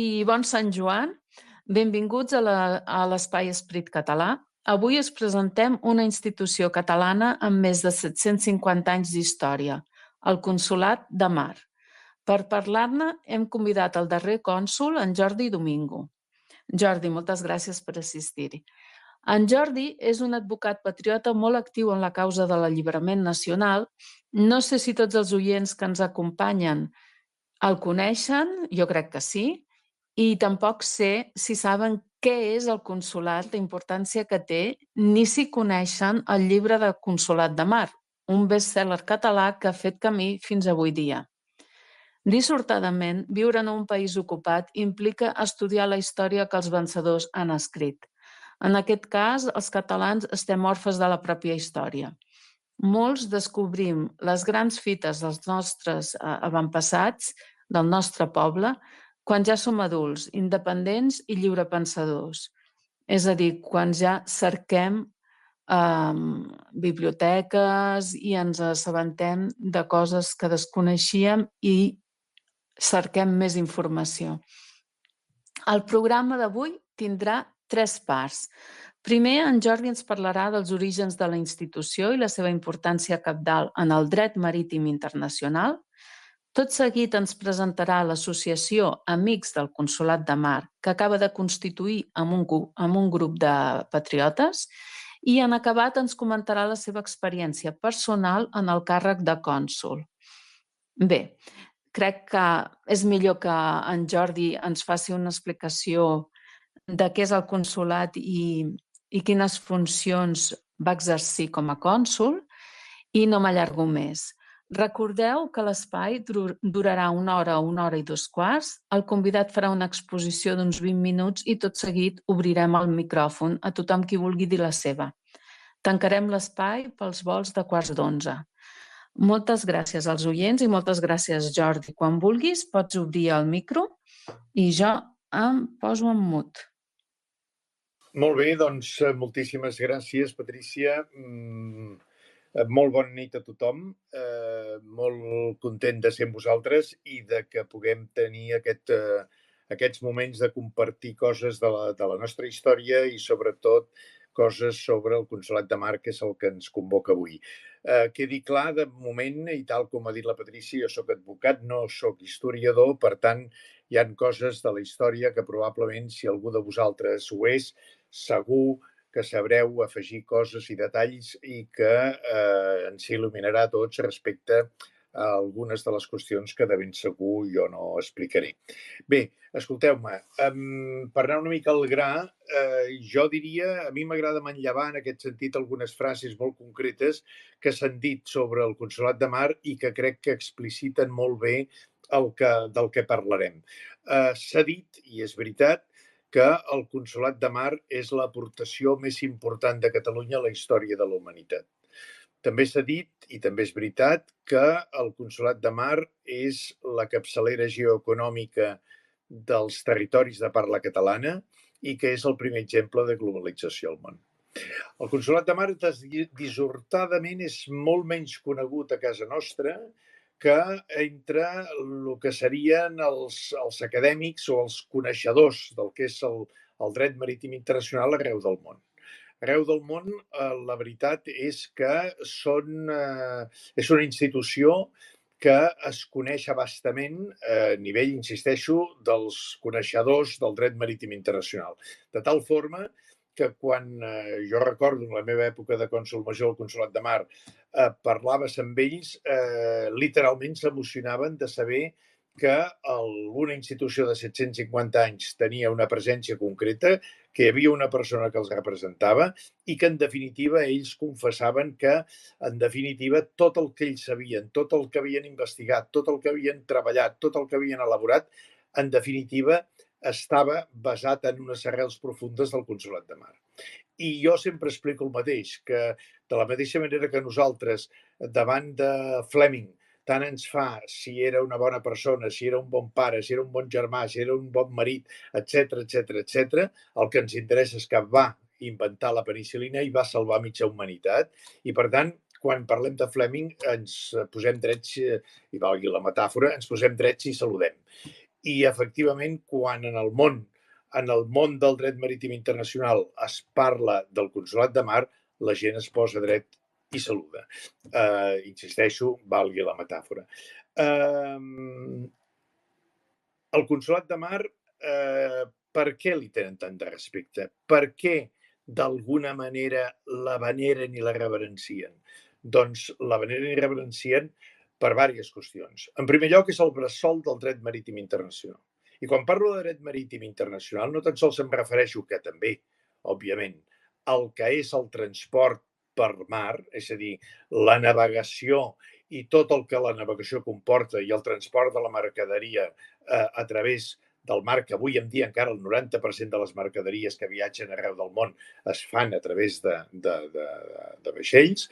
I bon Sant Joan, benvinguts a l'Espai Esperit Català. Avui us presentem una institució catalana amb més de 750 anys d'història, el Consolat de Mar. Per parlar-ne hem convidat el darrer cònsol, en Jordi Domingo. Jordi, moltes gràcies per assistir-hi. En Jordi és un advocat patriota molt actiu en la causa de l'alliberament nacional. No sé si tots els oients que ens acompanyen el coneixen, jo crec que sí, i tampoc sé si saben què és el Consolat, la importància que té, ni si coneixen el llibre de Consolat de Mar, un best-seller català que ha fet camí fins avui dia. Dissortadament, viure en un país ocupat implica estudiar la història que els vencedors han escrit. En aquest cas, els catalans estem orfes de la pròpia història. Molts descobrim les grans fites dels nostres avantpassats, del nostre poble, quan ja som adults, independents i lliurepensadors. És a dir, quan ja cerquem biblioteques i ens assabentem de coses que desconeixíem i cerquem més informació. El programa d'avui tindrà 3 parts. Primer, en Jordi ens parlarà dels orígens de la institució i la seva importància cabdal en el dret marítim internacional. Tot seguit ens presentarà l'associació Amics del Consolat de Mar, que acaba de constituir amb un grup de patriotes, i en acabat ens comentarà la seva experiència personal en el càrrec de cònsol. Bé, crec que és millor que en Jordi ens faci una explicació de què és el consolat i quines funcions va exercir com a cònsol, i no m'allargo més. Recordeu que l'espai durarà 1 hora o 1 hora i 2 quarts. El convidat farà una exposició d'uns 20 minuts i tot seguit obrirem el micròfon a tothom qui vulgui dir la seva. Tancarem l'espai pels vols de 11:15. Moltes gràcies als oients i moltes gràcies, Jordi. Quan vulguis pots obrir el micro i jo em poso en mut. Molt bé, doncs moltíssimes gràcies, Patrícia. Molt bona nit a tothom. Molt content de ser amb vosaltres i de que puguem tenir aquests moments de compartir coses de la nostra història i sobretot coses sobre el Consolat de Mar, que és el que ens convoca avui. Quedi clar, de moment, i tal com ha dit la Patrícia, jo soc advocat, no soc historiador, per tant, hi ha coses de la història que probablement, si algú de vosaltres ho és, segur que sabreu afegir coses i detalls i que ens il·luminarà a tots respecte a algunes de les qüestions que de ben segur jo no explicaré. Bé, escolteu-me, per anar una mica al gra, jo diria, a mi m'agrada manllevar en aquest sentit algunes frases molt concretes que s'han dit sobre el Consolat de Mar i que crec que expliciten molt bé del que parlarem. S'ha dit, i és veritat, que el Consolat de Mar és l'aportació més important de Catalunya a la història de la humanitat. També s'ha dit, i també és veritat, que el Consolat de Mar és la capçalera geoeconòmica dels territoris de parla catalana i que és el primer exemple de globalització al món. El Consolat de Mar, dissortadament, és molt menys conegut a casa nostra que entre el que serien els acadèmics o els coneixedors del que és el dret marítim internacional arreu del món. Arreu del món, la veritat és que és una institució que es coneix abastament a nivell, insisteixo, dels coneixedors del dret marítim internacional. De tal forma que quan jo recordo en la meva època de cònsol major al Consolat de Mar, parlaves amb ells, literalment s'emocionaven de saber que una institució de 750 anys tenia una presència concreta, que hi havia una persona que els representava i que, en definitiva, ells confessaven que, en definitiva, tot el que ells sabien, tot el que havien investigat, tot el que havien treballat, tot el que havien elaborat, en definitiva, estava basat en unes arrels profundes del Consolat de Mar. I jo sempre explico el mateix, que de la mateixa manera que nosaltres, davant de Fleming, tant ens fa si era una bona persona, si era un bon pare, si era un bon germà, si era un bon marit, etc, el que ens interessa és que va inventar la penicil·lina i va salvar mitja humanitat. I, per tant, quan parlem de Fleming ens posem drets, i valgui la metàfora, ens posem drets i saludem. I, efectivament, quan en el món del dret marítim internacional es parla del consolat de mar, la gent es posa dret i saluda. Insisteixo, valgui la metàfora. El consolat de mar, per què li tenen tant de respecte? Per què, d'alguna manera, la veneren i la reverencien? Doncs la veneren i reverencien per diverses qüestions. En primer lloc, és el bressol del dret marítim internacional. I quan parlo de dret marítim internacional, no tan sols em refereixo, que també, òbviament, al que és el transport per mar, és a dir, la navegació i tot el que la navegació comporta i el transport de la mercaderia a través del mar, que avui en dia encara el 90% de les mercaderies que viatgen arreu del món es fan a través de vaixells,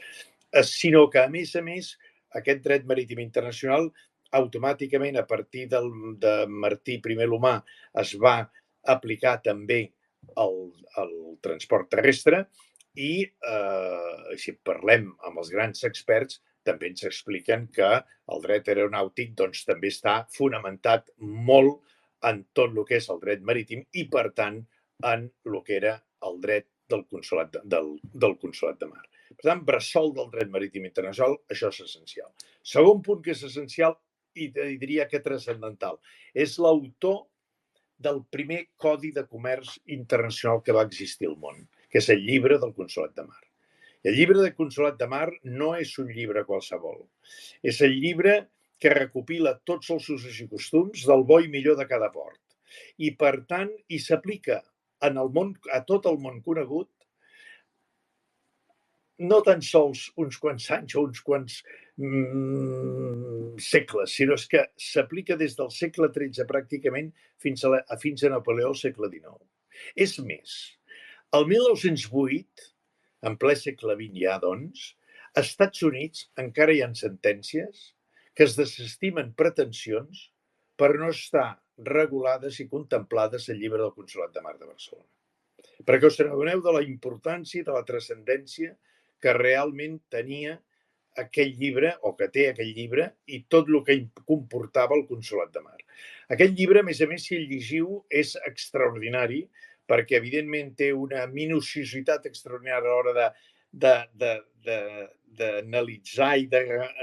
sinó que, a més, aquest dret marítim internacional automàticament, a partir de Martí I l'Humà, es va aplicar també al transport terrestre i, si parlem amb els grans experts, també ens expliquen que el dret aeronàutic doncs, també està fonamentat molt en tot el que és el dret marítim i, per tant, en el que era el dret del consolat de mar. Per tant, bressol del dret marítim internacional, això és essencial. Segon punt que és essencial, i diria que transcendental, és l'autor del primer codi de comerç internacional que va existir al món, que és el llibre del consolat de mar. I el llibre del consolat de mar no és un llibre qualsevol. És el llibre que recopila tots els usos i costums del bo i millor de cada port. I, per tant, hi s'aplica a tot el món conegut, no tan sols uns quants anys o uns quants segles, sinó que s'aplica des del segle XIII pràcticament fins a Napoleó al segle XIX. És més, el 1908, en ple segle XX ja, doncs, als Estats Units encara hi ha sentències que es desestimen pretensions per no estar regulades i contemplades al llibre del Consolat de Mar de Barcelona. Perquè us adoneu de la importància i de la transcendència que realment tenia aquell llibre, o que té aquell llibre, i tot el que comportava el Consolat de Mar. Aquest llibre, a més, si el llegiu, és extraordinari, perquè, evidentment, té una minuciositat extraordinària a l'hora d'analitzar i de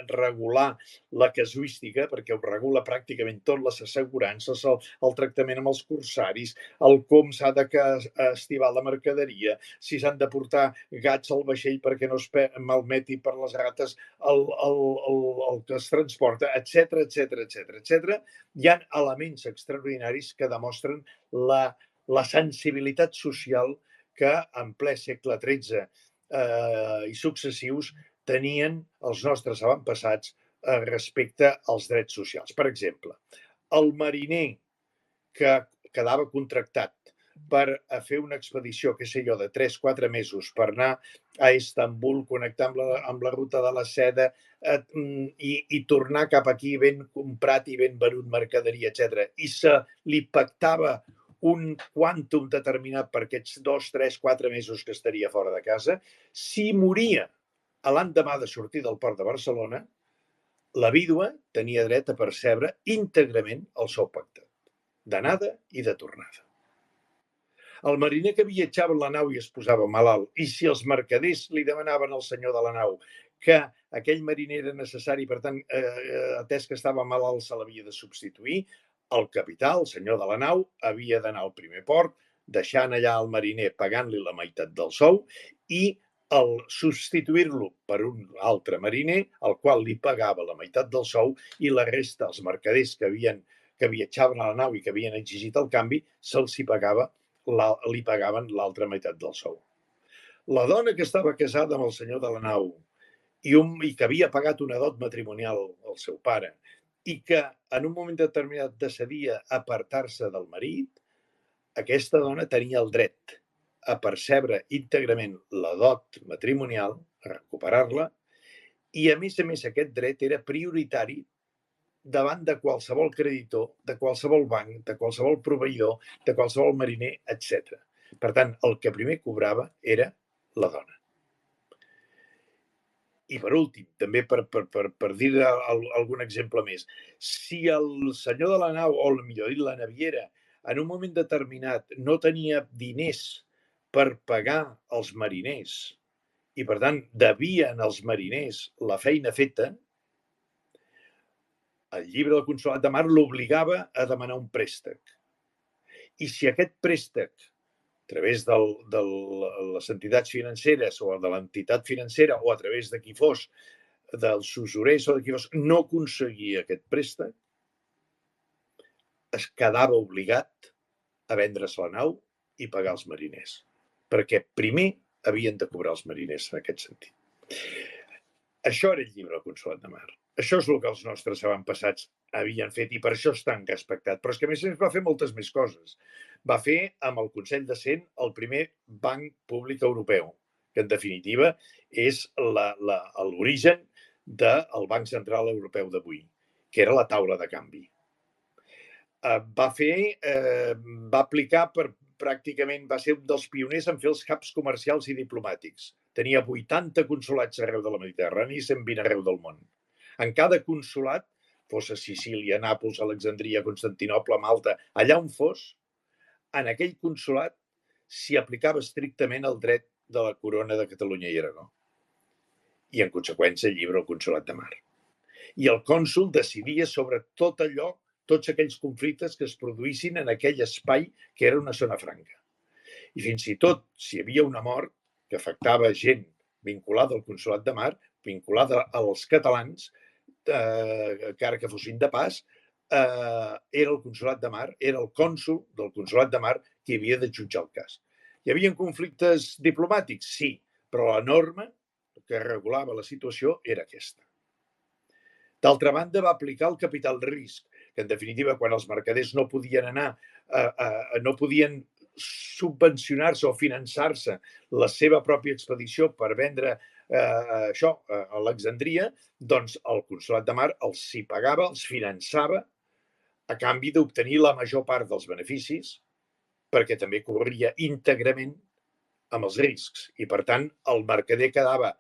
regular la casuística, perquè ho regula pràcticament tot, les assegurances, el tractament amb els corsaris, el com s'ha d'estivar la mercaderia, si s'han de portar gats al vaixell perquè no es malmeti per les rates el que es transporta, etc. Hi ha elements extraordinaris que demostren la sensibilitat social que en ple segle XIII i successius tenien els nostres avantpassats respecte als drets socials. Per exemple, el mariner que quedava contractat per fer una expedició, què sé jo, de 3-4 mesos per anar a Istanbul, connectar amb la ruta de la seda i tornar cap aquí ben comprat i ben venut mercaderia, etc. I se li pactava un quàntum determinat per aquests 2, 3, 4 mesos que estaria fora de casa. Si moria l'endemà de sortir del port de Barcelona, la vídua tenia dret a percebre íntegrament el sou pactat, d'anada i de tornada. El mariner que viatjava en la nau i es posava malalt, i si els mercaders li demanaven al senyor de la nau que aquell mariner era necessari, per tant, atès que estava malalt, se l'havia de substituir, el capità, el senyor de la nau, havia d'anar al primer port, deixant allà el mariner pagant-li la meitat del sou i el substituir-lo per un altre mariner, al qual li pagava la meitat del sou, i la resta, els mercaders que viatjaven a la nau i que havien exigit el canvi, li pagaven l'altra meitat del sou. La dona que estava casada amb el senyor de la nau i que havia pagat una dot matrimonial al seu pare i que en un moment determinat decidia apartar-se del marit, aquesta dona tenia el dret a percebre íntegrament la dot matrimonial, a recuperar-la, i a més aquest dret era prioritari davant de qualsevol creditor, de qualsevol banc, de qualsevol proveïdor, de qualsevol mariner, etc. Per tant, el que primer cobrava era la dona. I per últim, també per dir algun exemple més, si el senyor de la nau, o millor dit, la naviera, en un moment determinat no tenia diners per pagar els mariners i, per tant, devien als mariners la feina feta, el llibre del Consolat de Mar l'obligava a demanar un préstec. I si aquest préstec, a través de les entitats financeres o de l'entitat financera o a través de qui fos, dels usurers o de qui fos, no aconseguia aquest préstec, es quedava obligat a vendre's la nau i pagar els mariners. Perquè primer havien de cobrar els mariners en aquest sentit. Això era el llibre del Consolat de Mar. Això és el que els nostres avantpassats havien fet i per això és tan respectat. Però és que a més va fer moltes més coses. Va fer amb el Consell de Cent el primer banc públic europeu, que en definitiva és l'origen del Banc Central Europeu d'avui, que era la taula de canvi. Va aplicar pràcticament, va ser un dels pioners en fer els hubs comercials i diplomàtics. Tenia 80 consolats arreu de la Mediterrània i 120 arreu del món. En cada consolat, fos a Sicília, Nàpols, Alexandria, Constantinoble, Malta, allà on fos, en aquell consolat s'hi aplicava estrictament el dret de la corona de Catalunya i Aragó. I, en conseqüència, el llibre El Consolat de Mar. I el cònsol decidia sobre tot allò, tots aquells conflictes que es produïssin en aquell espai que era una zona franca. I fins i tot, si hi havia una mort que afectava gent vinculada al Consolat de Mar, vinculada als catalans, encara que fossin de pas, era el Consolat de Mar, era el cònsol del Consolat de Mar qui havia de jutjar el cas. Hi havia conflictes diplomàtics? Sí, però la norma que regulava la situació era aquesta. D'altra banda, va aplicar el capital risc, que en definitiva, quan els mercaders no podien no podien subvencionar-se o finançar-se la seva pròpia expedició per vendre això a Alexandria, doncs el Consolat de Mar els hi pagava, els finançava a canvi d'obtenir la major part dels beneficis, perquè també corria íntegrament amb els riscs. I, per tant, el mercader quedava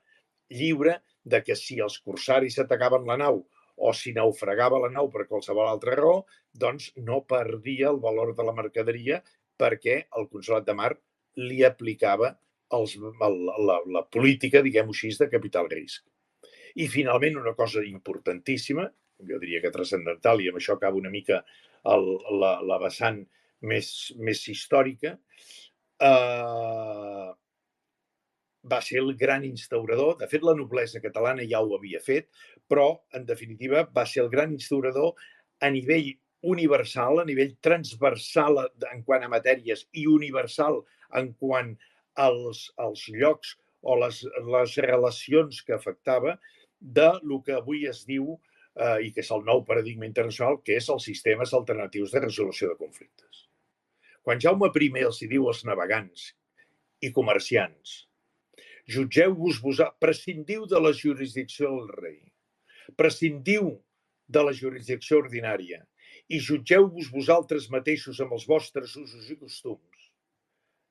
lliure de que si els corsaris atacaven la nau o si naufragava la nau per qualsevol altra raó, doncs no perdia el valor de la mercaderia perquè el Consolat de Mar li aplicava la política, diguem-ho així, de capital risc. I, finalment, una cosa importantíssima, jo diria que transcendental, i amb això acaba una mica la vessant més històrica, va ser el gran instaurador. De fet, la noblesa catalana ja ho havia fet, però, en definitiva, va ser el gran instaurador a nivell universal, a nivell transversal en quant a matèries i universal en quant als llocs o les relacions que afectava de lo que avui es diu, i que és el nou paradigma internacional, que és els sistemes alternatius de resolució de conflictes. Quan Jaume I els hi diu als navegants i comerciants: jutgeu-vos vosaltres, prescindiu de la jurisdicció del rei, prescindiu de la jurisdicció ordinària i jutgeu-vos vosaltres mateixos amb els vostres usos i costums,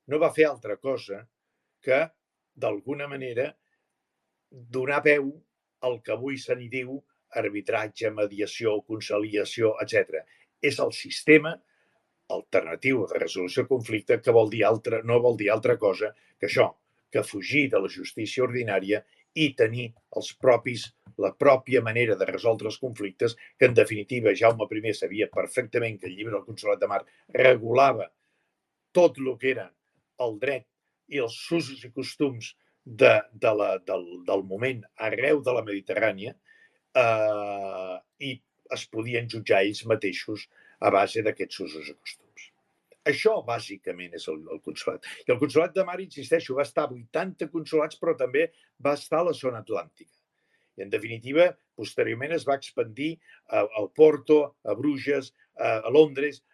no va fer altra cosa que, d'alguna manera, donar veu al que avui se n'hi diu arbitratge, mediació, conciliació, etc. És el sistema alternatiu de resolució de conflicte que no vol dir altra cosa que això, que fugir de la justícia ordinària i tenir la pròpia manera de resoldre els conflictes, que en definitiva Jaume I sabia perfectament que el llibre del Consolat de Mar regulava tot el que era el dret i els usos i costums del moment arreu de la Mediterrània, i es podien jutjar ells mateixos a base d'aquests usos i costums. Això, bàsicament, és el Consolat. I el Consolat de Mar, insisteixo, va estar a 80 consolats, però també va estar a la zona atlàntica. I, en definitiva, posteriorment es va expandir al Porto, a Bruges, a Londres,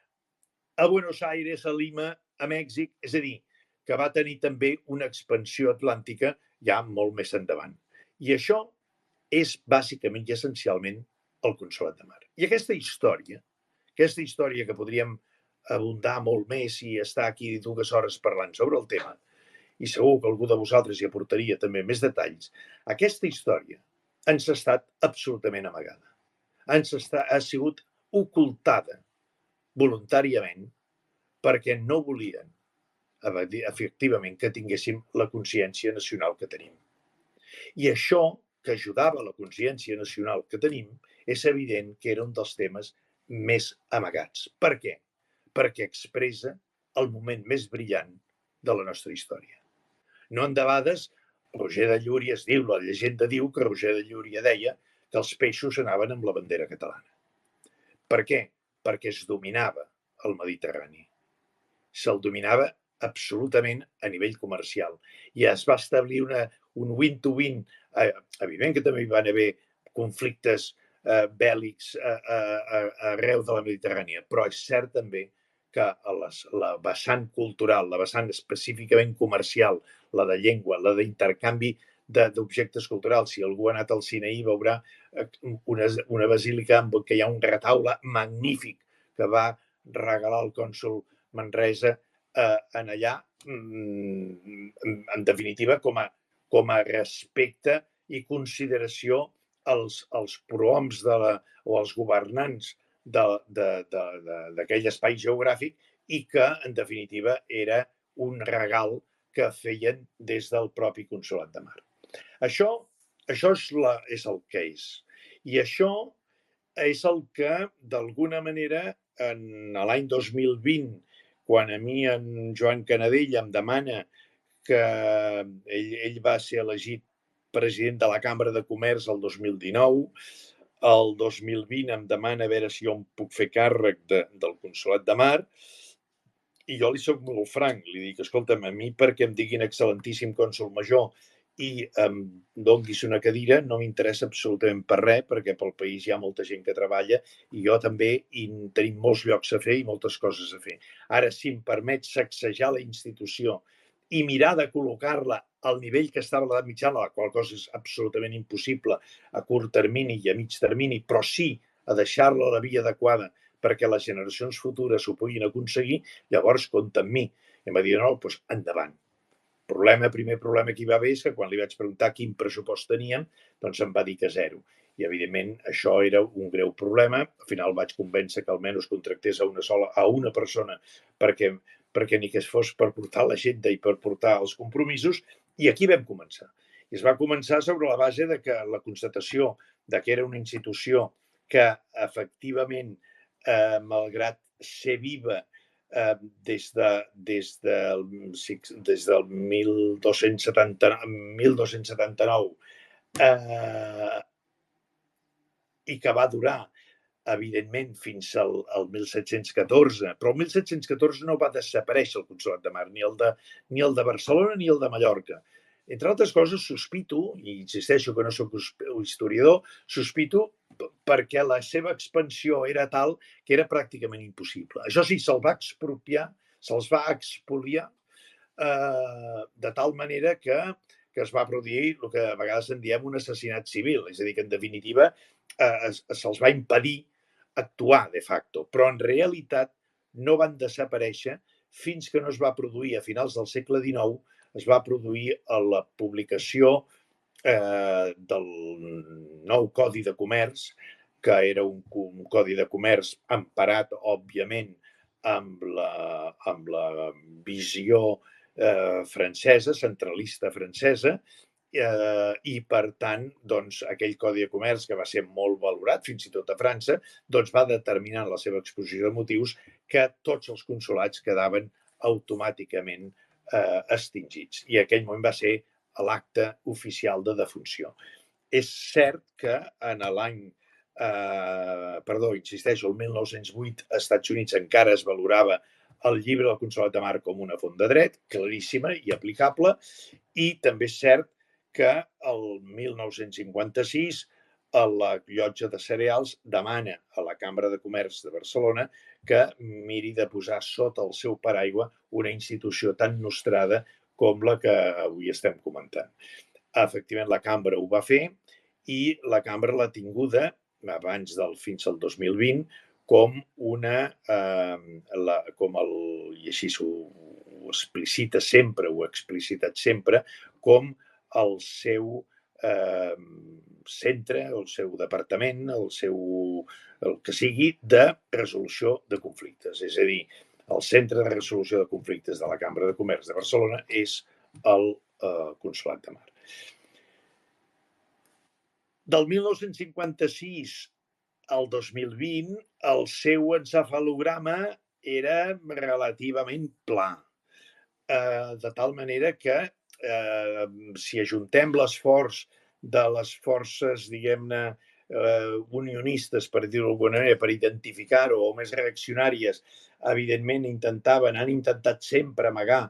a Buenos Aires, a Lima, a Mèxic. És a dir, que va tenir també una expansió atlàntica ja molt més endavant. I això és, bàsicament i essencialment, el Consolat de Mar. I aquesta història que podríem abundar molt més i estar aquí 2 hores parlant sobre el tema, i segur que algú de vosaltres hi aportaria també més detalls, aquesta història ens ha estat absolutament amagada. Ha sigut ocultada voluntàriament perquè no volien efectivament que tinguéssim la consciència nacional que tenim. I això, que ajudava la consciència nacional que tenim, és evident que era un dels temes més amagats. Per què? Perquè expressa el moment més brillant de la nostra història. No endebades, Roger de Llúria es diu, la llegenda diu que Roger de Llúria deia que els peixos anaven amb la bandera catalana. Per què? Perquè es dominava el Mediterrani. Se'l dominava absolutament a nivell comercial i es va establir un win-to-win. Evident que també hi van haver conflictes bèl·lics arreu de la Mediterrània, però és cert també que la vessant cultural, la vessant específicament comercial, la de llengua, la d'intercanvi d'objectes culturals. Si algú ha anat al Sinaí veurà una basílica en què hi ha un retaule magnífic que va regalar el cònsol Manresa en allà, en definitiva, com a respecte i consideració als prohoms o als governants d'aquell espai geogràfic i que, en definitiva, era un regal que feien des del propi Consolat de Mar. Això és el que és. I això és el que, d'alguna manera, en l'any 2020, quan a mi en Joan Canadell em demana que ell va ser elegit president de la Cambra de Comerç el 2019, el 2020 em demana a veure si jo em puc fer càrrec del Consolat de Mar, i jo li soc molt franc, li dic, escolta'm, a mi perquè em diguin excel·lentíssim cònsol major i em donguis una cadira no m'interessa absolutament per res, perquè pel país hi ha molta gent que treballa i jo també, i tenim molts llocs a fer i moltes coses a fer. Ara, si em permet sacsejar la institució i mirar de col·locar-la al nivell que estava a l'edat mitjana, la qual cosa és absolutament impossible a curt termini i a mig termini, però sí a deixar-la a la via adequada perquè les generacions futures ho puguin aconseguir, llavors compta amb mi. I em va dir, no, doncs endavant. Primer problema que hi va haver és que quan li vaig preguntar quin pressupost teníem, doncs em va dir que 0. I, evidentment, això era un greu problema. Al final vaig convèncer que almenys contractés a una persona perquè ni que fos per portar l'agenda i per portar els compromisos, i aquí vam començar. I es va començar sobre la base de que la constatació de que era una institució que, efectivament, malgrat ser viva des del 1279 i que va durar, evidentment, fins al 1714. Però el 1714 no va desaparèixer el Consolat de Mar, ni el de Barcelona ni el de Mallorca. Entre altres coses, sospito, i insisteixo que no soc historiador, sospito perquè la seva expansió era tal que era pràcticament impossible. Això sí, se'ls va expoliar de tal manera que es va produir el que a vegades en diem un assassinat civil. És a dir, que en definitiva se'ls va impedir actuar de facto, però en realitat no van desaparèixer fins que no es va produir a finals del segle XIX, es va produir la publicació del nou Codi de Comerç, que era un codi de comerç emparat, òbviament, amb la visió francesa, centralista francesa, i, per tant, doncs, aquell codi de comerç, que va ser molt valorat, fins i tot a França, doncs va determinar en la seva exposició de motius que tots els consolats quedaven automàticament extingits. I aquell moment va ser l'acte oficial de defunció. És cert que en l'any, insisteixo, el 1908 als Estats Units encara es valorava el llibre del Consolat de Mar com una font de dret, claríssima i aplicable, i també és cert que el 1956 la Llotja de Cereals demana a la Cambra de Comerç de Barcelona que miri de posar sota el seu paraigua una institució tan nostrada com la que avui estem comentant. Efectivament, la Cambra ho va fer i la Cambra l'ha tinguda fins al 2020 com i així ho explicita sempre, ho ha explicitat sempre, com el seu centre, el seu departament, el que sigui, de resolució de conflictes. És a dir, el centre de resolució de conflictes de la Cambra de Comerç de Barcelona és el Consolat de Mar. Del 1956 al 2020, el seu encefalograma era relativament pla, de tal manera que si ajuntem l'esforç de les forces, diguem-ne, unionistes, per dir-ho d'alguna manera, per identificar-ho, o més reaccionàries, evidentment han intentat sempre amagar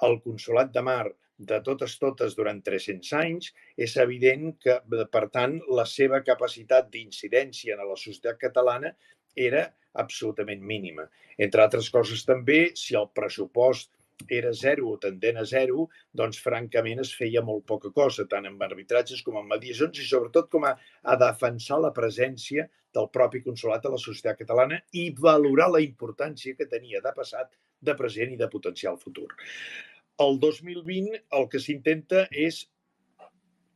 el Consolat de Mar de totes durant 300 anys, és evident que, per tant, la seva capacitat d'incidència en la societat catalana era absolutament mínima. Entre altres coses també, si el pressupost era zero o tendent a zero, doncs francament es feia molt poca cosa, tant en arbitratges com en mediacions i sobretot com a defensar la presència del propi consolat a la societat catalana i valorar la importància que tenia de passat, de present i de potencial futur. El 2020 el que s'intenta és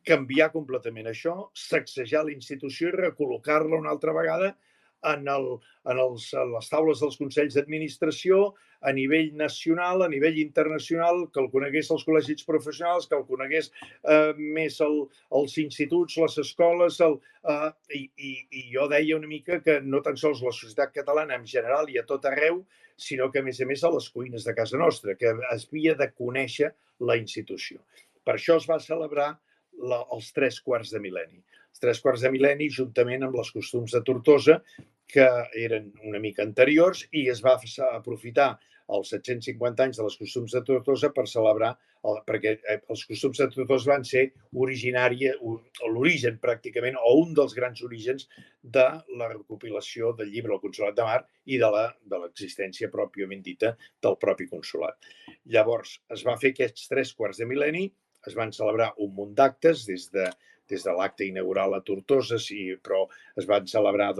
canviar completament això, sacsejar la institució i recol·locar-la una altra vegada a les taules dels consells d'administració a nivell nacional, a nivell internacional, que el conegués els col·legis professionals, que el conegués més els instituts, les escoles, i jo deia una mica que no tan sols la societat catalana en general i a tot arreu, sinó que a més a les cuines de casa nostra, que es havia de conèixer la institució. Per això es va celebrar els 3 quarts de mil·lenni. Els 3 quarts de mil·lenni, juntament amb els costums de Tortosa, que eren una mica anteriors, i es va aprofitar els 750 anys de les costums de Tortosa per celebrar, perquè els costums de Tortosa van ser l'origen pràcticament, o un dels grans orígens de la recopilació del llibre El Consolat de Mar i de l'existència pròpiament dita del propi consolat. Llavors, es va fer aquests 3 quarts de mil·lenni, es van celebrar un munt d'actes des de l'acte inaugural a Tortosa, però es van celebrar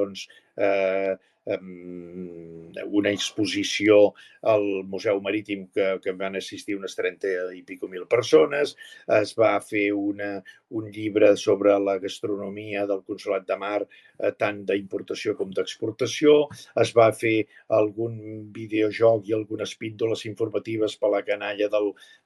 una exposició al Museu Marítim que van assistir unes 30 i pico mil persones, es va fer un llibre sobre la gastronomia del Consolat de Mar, tant d'importació com d'exportació, es va fer algun videojoc i algunes píndoles informatives per a la canalla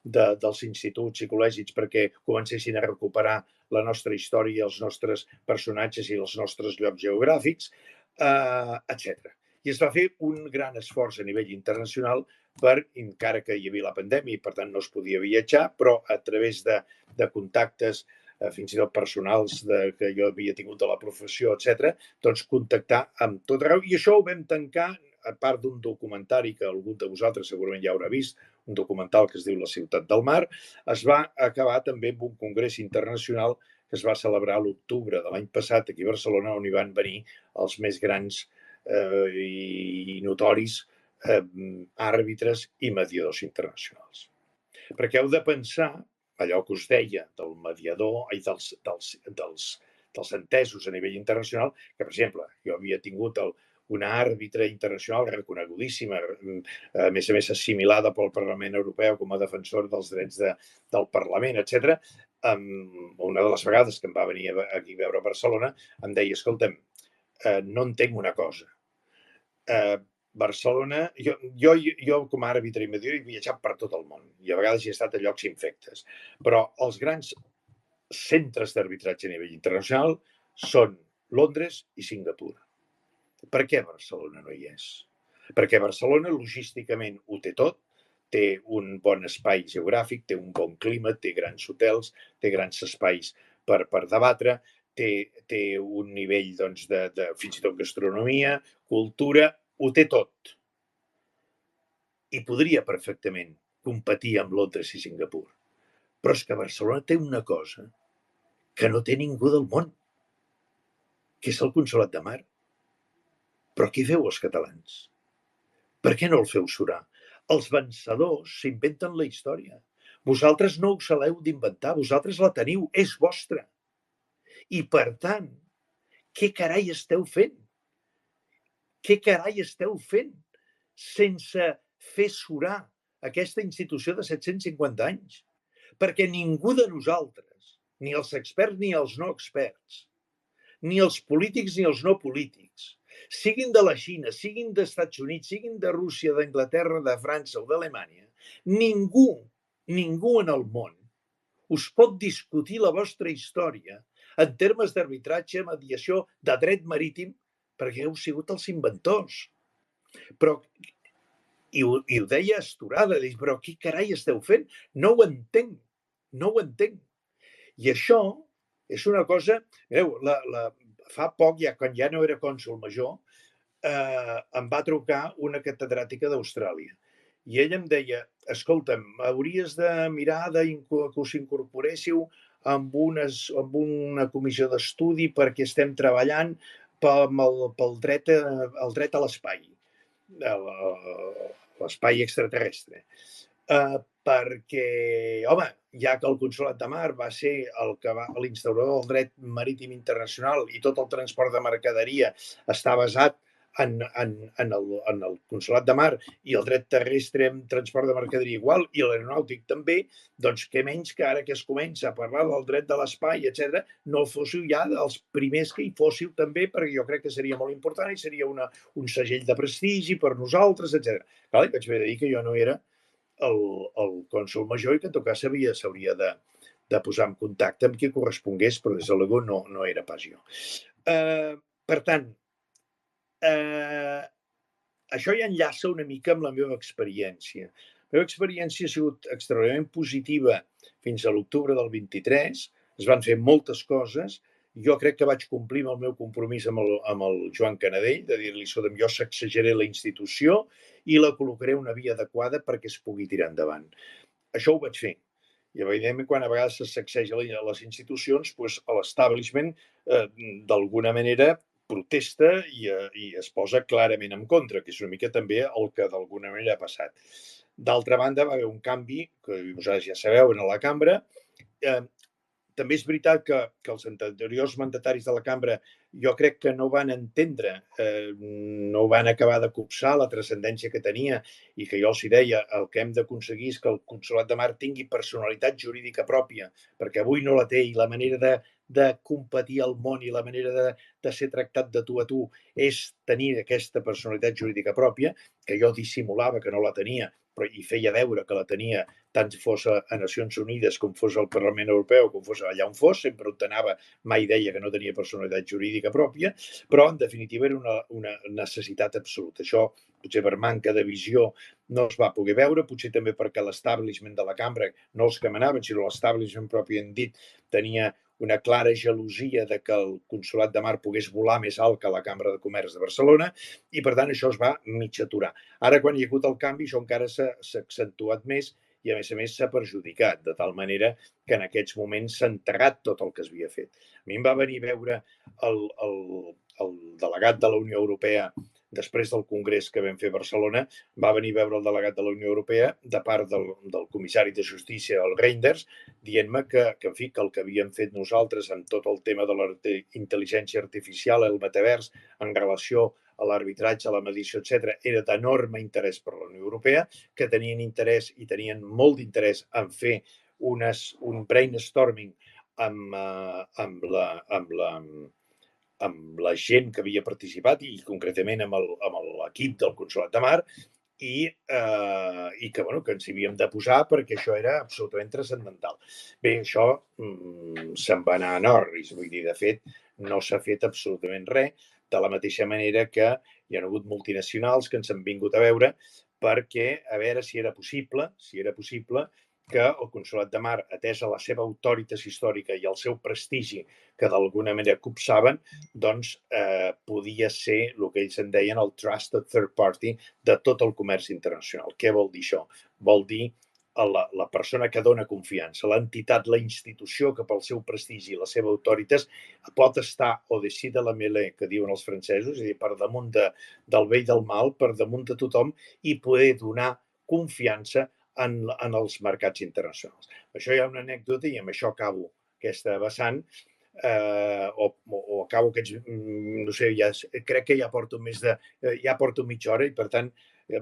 dels instituts i col·legis perquè comencessin a recuperar la nostra història, els nostres personatges i els nostres llocs geogràfics, etc. I es va fer un gran esforç a nivell internacional encara que hi havia la pandèmia i per tant no es podia viatjar, però a través de contactes fins i tot personals que jo havia tingut de la professió, etc., doncs contactar amb tot arreu. I això ho vam tancar, a part d'un documentari que algú de vosaltres segurament ja haurà vist, un documental que es diu La ciutat del mar, es va acabar també amb un congrés internacional que es va celebrar a l'octubre de l'any passat aquí a Barcelona, on hi van venir els més grans i notoris àrbitres i mediadors internacionals. Perquè heu de pensar, allò que us deia del mediador i dels entesos a nivell internacional, que, per exemple, jo havia tingut una àrbitre internacional reconegudíssima, a més assimilada pel Parlament Europeu com a defensora dels drets del Parlament, etc. Una de les vegades que em va venir aquí a veure a Barcelona em deia, escolta'm, no entenc una cosa. Barcelona, jo com a àrbitre i mediador he viatjat per tot el món i a vegades he estat a llocs infectes, però els grans centres d'arbitratge a nivell internacional són Londres i Singapur. Per què Barcelona no hi és? Perquè Barcelona logísticament ho té tot, té un bon espai geogràfic, té un bon clima, té grans hotels, té grans espais per debatre, té un nivell de fins i tot gastronomia, cultura, ho té tot. I podria perfectament competir amb Londres i Singapur. Però és que Barcelona té una cosa que no té ningú del món, que és el Consolat de Mar. Però què feu els catalans? Per què no el feu surar? Els vencedors s'inventen la història. Vosaltres no us l'heu d'inventar, vosaltres la teniu, és vostra. I per tant, què carai esteu fent? Què carai esteu fent sense fer surar aquesta institució de 750 anys. Perquè ningú de nosaltres, ni els experts ni els no experts, ni els polítics ni els no polítics, siguin de la Xina, siguin dels Estats Units, siguin de Rússia, d'Anglaterra, de França o d'Alemanya, ningú en el món us pot discutir la vostra història en termes d'arbitratge, mediació, de dret marítim, perquè heu sigut els inventors. Però, i ho deia Estorada, però què carai esteu fent? No ho entenc. I això és una cosa... Mireu, fa poc, quan ja no era cònsol major, em va trucar una catedràtica d'Austràlia. I ella em deia, escolta'm, hauries de mirar que us incorporéssiu amb una comissió d'estudi perquè estem treballant pel dret a l'espai, l'espai extraterrestre. Perquè, home, ja que el Consolat de Mar va ser l'instaurador del dret marítim internacional i tot el transport de mercaderia està basat en el Consolat de Mar i el dret terrestre en transport de mercaderia igual i l'aeronàutic també, doncs què menys que ara que es comença a parlar del dret de l'espai, etc., no fóssiu ja els primers que hi fóssiu també, perquè jo crec que seria molt important i seria un segell de prestigi per nosaltres, etc. Clar, vaig haver de dir que jo no era el cònsol major i que en tot cas s'hauria de posar en contacte amb qui correspongués, però des de l'ego no era pas jo. Per tant, això ja enllaça una mica amb la meva experiència. La meva experiència ha sigut extraordinàriament positiva fins a l'octubre del 23. Es van fer moltes coses. Jo crec que vaig complir amb el meu compromís amb el Joan Canadell, de dir-li, jo sacsejaré la institució i la col·locaré una via adequada perquè es pugui tirar endavant. Això ho vaig fer. I evidentment, quan a vegades se sacseja les institucions, doncs l'establishment, d'alguna manera, protesta i es posa clarament en contra, que és una mica també el que d'alguna manera ha passat. D'altra banda, va haver un canvi, que vosaltres ja sabeu, en la cambra. També és veritat que els anteriors mandataris de la cambra jo crec que no van entendre, no van acabar de copsar la transcendència que tenia i que jo els deia, el que hem d'aconseguir és que el Consolat de Mar tingui personalitat jurídica pròpia, perquè avui no la té i la manera de competir al món i la manera de ser tractat de tu a tu és tenir aquesta personalitat jurídica pròpia, que jo dissimulava que no la tenia, però hi feia veure que la tenia tant fos a Nacions Unides com fos al Parlament Europeu, com fos allà on fos, sempre ho anava, mai deia que no tenia personalitat jurídica pròpia, però en definitiva era una necessitat absoluta. Això, potser per manca de visió, no es va poder veure, potser també perquè l'establishment de la cambra, no els que manaven, sinó l'establishment pròpiament dit, tenia una clara gelosia de que el Consolat de Mar pogués volar més alt que la Cambra de Comerç de Barcelona i, per tant, això es va mig aturar. Ara, quan hi ha hagut el canvi, això encara s'ha accentuat més i, a més, s'ha perjudicat, de tal manera que en aquests moments s'ha enterrat tot el que s'havia fet. A mi em va venir a veure el delegat de la Unió Europea després del congrés que vam fer a Barcelona, va venir a veure el delegat de la Unió Europea de part del comissari de Justícia, el Reinders, dient-me que, en fi, que el que havíem fet nosaltres amb tot el tema de la intel·ligència artificial, el metavers, en relació a l'arbitratge, a la mediació, etc., era d'enorme interès per la Unió Europea, que tenien interès i tenien molt d'interès en fer un brainstorming amb la gent que havia participat i concretament amb l'equip del Consolat de Mar i que, bueno, que ens hi havíem de posar perquè això era absolutament transcendental. Bé, això se'n va anar en orris, vull dir, de fet, no s'ha fet absolutament res, de la mateixa manera que hi ha hagut multinacionals que ens han vingut a veure perquè, a veure si era possible, que el Consolat de Mar, atesa la seva autoritat històrica i el seu prestigi, que d'alguna manera copsaven, doncs podia ser el que ells en deien el trusted third party de tot el comerç internacional. Què vol dir això? Vol dir la persona que dona confiança, l'entitat, la institució que pel seu prestigi i la seva autoritat pot estar au-dessus de la mêlée, que diuen els francesos, és a dir, per damunt del bé i del mal, per damunt de tothom, i poder donar confiança en els mercats internacionals. Això hi ha una anècdota i amb això acabo aquesta vessant, o acabo aquests, no sé, crec que ja porto mitja hora i, per tant,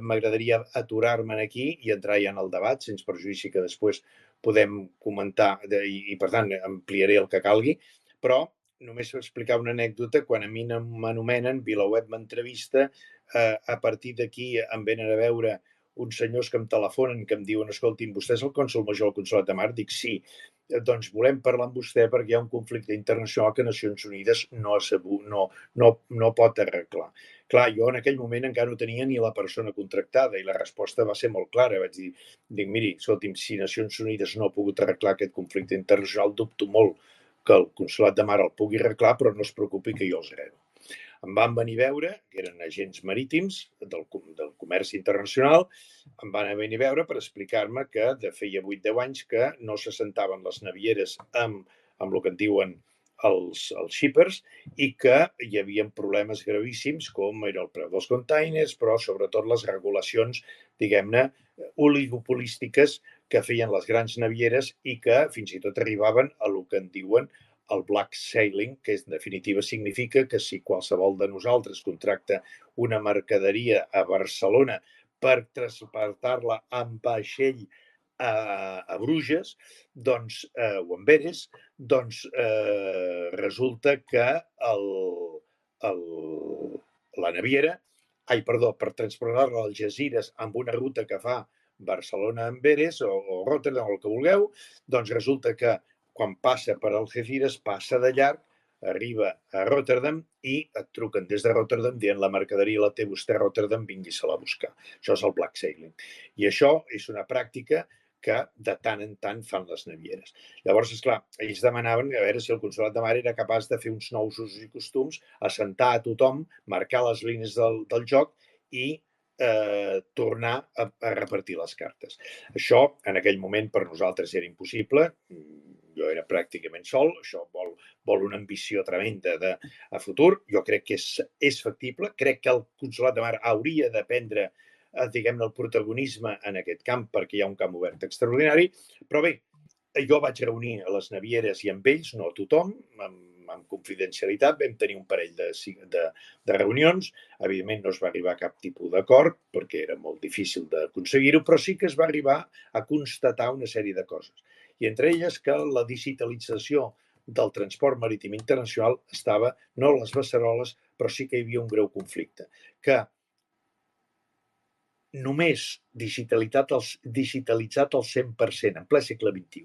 m'agradaria aturar-me'n aquí i entrar ja en el debat, sense perjudici que després podem comentar i per tant, ampliaré el que calgui, però només explicar una anècdota. Quan a mi m'anomenen, VilaWeb m'entrevista, a partir d'aquí em venen a veure uns senyors que em telefonen, que em diuen: escolti'm, vostè és el cònsol major del Consolat de Mar? Dic, sí. Doncs volem parlar amb vostè perquè hi ha un conflicte internacional que Nacions Unides no pot arreglar. Clar, jo en aquell moment encara no tenia ni la persona contractada i la resposta va ser molt clara. Vaig dir, miri, escolti'm, si Nacions Unides no ha pogut arreglar aquest conflicte internacional, dubto molt que el Consolat de Mar el pugui arreglar, però no es preocupi que jo els grego. Em van venir a veure, que eren agents marítims del comerç internacional, em van venir a veure per explicar-me que de feia 8-10 anys que no se sentaven les navieres amb el que en diuen els shippers i que hi havia problemes gravíssims com era el preu dels containers, però sobretot les regulacions, diguem-ne, oligopolístiques que feien les grans navieres i que fins i tot arribaven a el que en diuen el black sailing, que en definitiva significa que si qualsevol de nosaltres contracta una mercaderia a Barcelona per transportar-la amb vaixell a Bruges, doncs, o a Amberes, doncs resulta que la naviera, per transportar-la a Algesires amb una ruta que fa Barcelona-Amberes o Rotterdam o el que vulgueu, doncs resulta que quan passa per Algeciras, passa de llarg, arriba a Rotterdam i et truquen des de Rotterdam dient la mercaderia la té vostè a Rotterdam, vingui-se-la a buscar. Això és el black sailing. I això és una pràctica que de tant en tant fan les navieres. Llavors, esclar, ells demanaven a veure si el Consolat de Mar era capaç de fer uns nous usos i costums, assentar a tothom, marcar les línies del joc i tornar a repartir les cartes. Això, en aquell moment, per nosaltres era impossible. Jo era pràcticament sol, això vol una ambició tremenda a futur. Jo crec que és factible, crec que el Consolat de Mar hauria de prendre, diguem-ne, el protagonisme en aquest camp perquè hi ha un camp obert extraordinari, però bé, jo vaig reunir a les navieres i amb ells, no a tothom, amb confidencialitat, vam tenir un parell de reunions, evidentment no es va arribar a cap tipus d'acord perquè era molt difícil d'aconseguir-ho, però sí que es va arribar a constatar una sèrie de coses. I entre elles que la digitalització del transport marítim internacional estava no a les beceroles, però sí que hi havia un greu conflicte, que només digitalitzat al 100%, en ple segle XXI,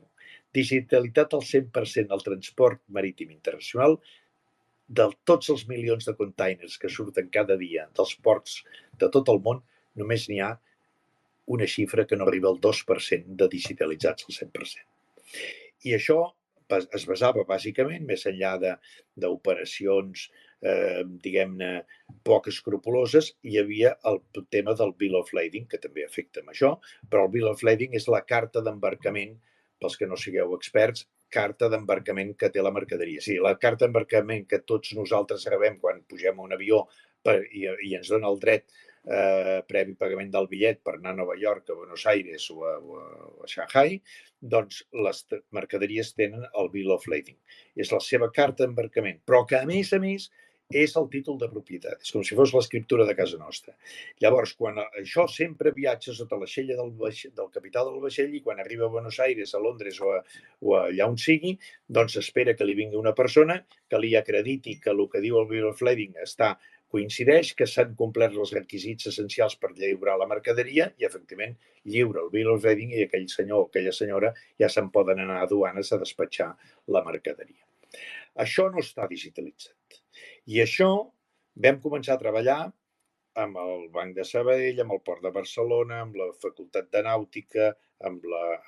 digitalitzat al 100% del transport marítim internacional, de tots els milions de containers que surten cada dia dels ports de tot el món, només n'hi ha una xifra que no arriba al 2% de digitalitzats al 100%. I això es basava bàsicament, més enllà d'operacions, diguem-ne, poc escrupoloses, hi havia el tema del Bill of Lading, que també afecta amb això, però el Bill of Lading és la carta d'embarcament, pels que no sigueu experts, carta d'embarcament que té la mercaderia. Sí, la carta d'embarcament que tots nosaltres rebem quan pugem a un avió i ens dona el dret previ pagament del bitllet per anar a Nova York, a Buenos Aires o a Shanghai, doncs les mercaderies tenen el Bill of Lading. És la seva carta d'embarcament, però que a més és el títol de propietat. És com si fos l'escriptura de casa nostra. Llavors, quan això sempre viatja sota l'aixella del capità del vaixell i quan arriba a Buenos Aires, a Londres o allà on sigui, doncs espera que li vingui una persona que li acrediti que el que diu el Bill of Lading coincideix, que s'han complert els requisits essencials per lliurar la mercaderia i, efectivament, lliura el Bill of Lading i aquell senyor o aquella senyora ja se'n poden anar a duanes a despatxar la mercaderia. Això no està digitalitzat. I això vam començar a treballar amb el Banc de Sabadell, amb el Port de Barcelona, amb la Facultat de Nàutica, amb la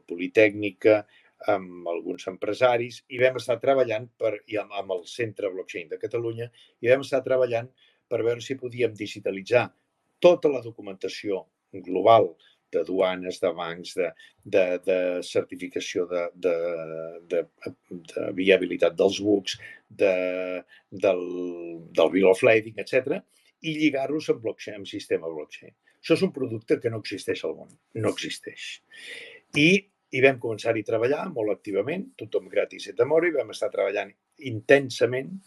Politècnica, amb alguns empresaris, i vam estar treballant amb el Centre Blockchain de Catalunya, i vam estar treballant per veure si podíem digitalitzar tota la documentació global de duanes, de bancs, de certificació de viabilitat dels bucs, del Bill of Lading, etc., i lligar-los amb sistema blockchain. Això és un producte que no existeix al món, no existeix. I vam començar-hi a treballar molt activament, tothom gratis et amor, i vam estar treballant intensament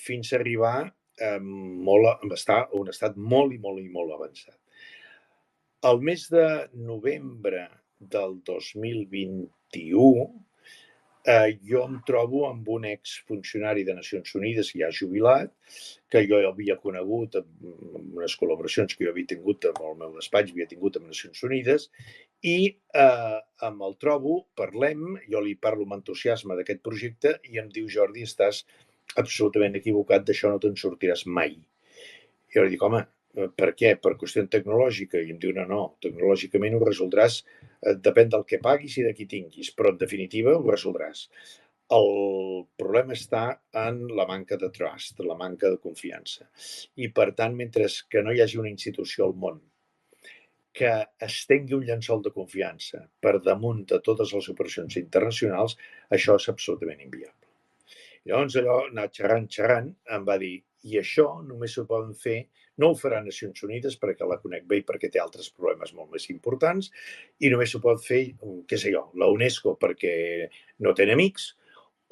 fins a arribar està en un estat molt i molt avançat. El mes de novembre del 2021, jo em trobo amb un exfuncionari de Nacions Unides ja jubilat, que jo havia conegut amb unes col·laboracions que jo havia tingut amb el meu despatx, havia tingut amb Nacions Unides, i me'l trobo, parlem, jo li parlo amb entusiasme d'aquest projecte i em diu: Jordi, estàs absolutament equivocat, d'això no te'n sortiràs mai. Jo li dic: home, per què? Per qüestió tecnològica? I em diu: no, tecnològicament ho resoldràs, depèn del que paguis i de qui tinguis, però en definitiva ho resoldràs. El problema està en la manca de trust, la manca de confiança. I per tant, mentre que no hi hagi una institució al món que estengui un llençol de confiança per damunt de totes les operacions internacionals, això és absolutament inviable. Llavors allò, anar xerrant, em va dir: i això només ho poden fer, no ho farà Nacions Unides perquè la conec bé i perquè té altres problemes molt més importants, i només ho pot fer, què sé jo, la UNESCO perquè no té enemics,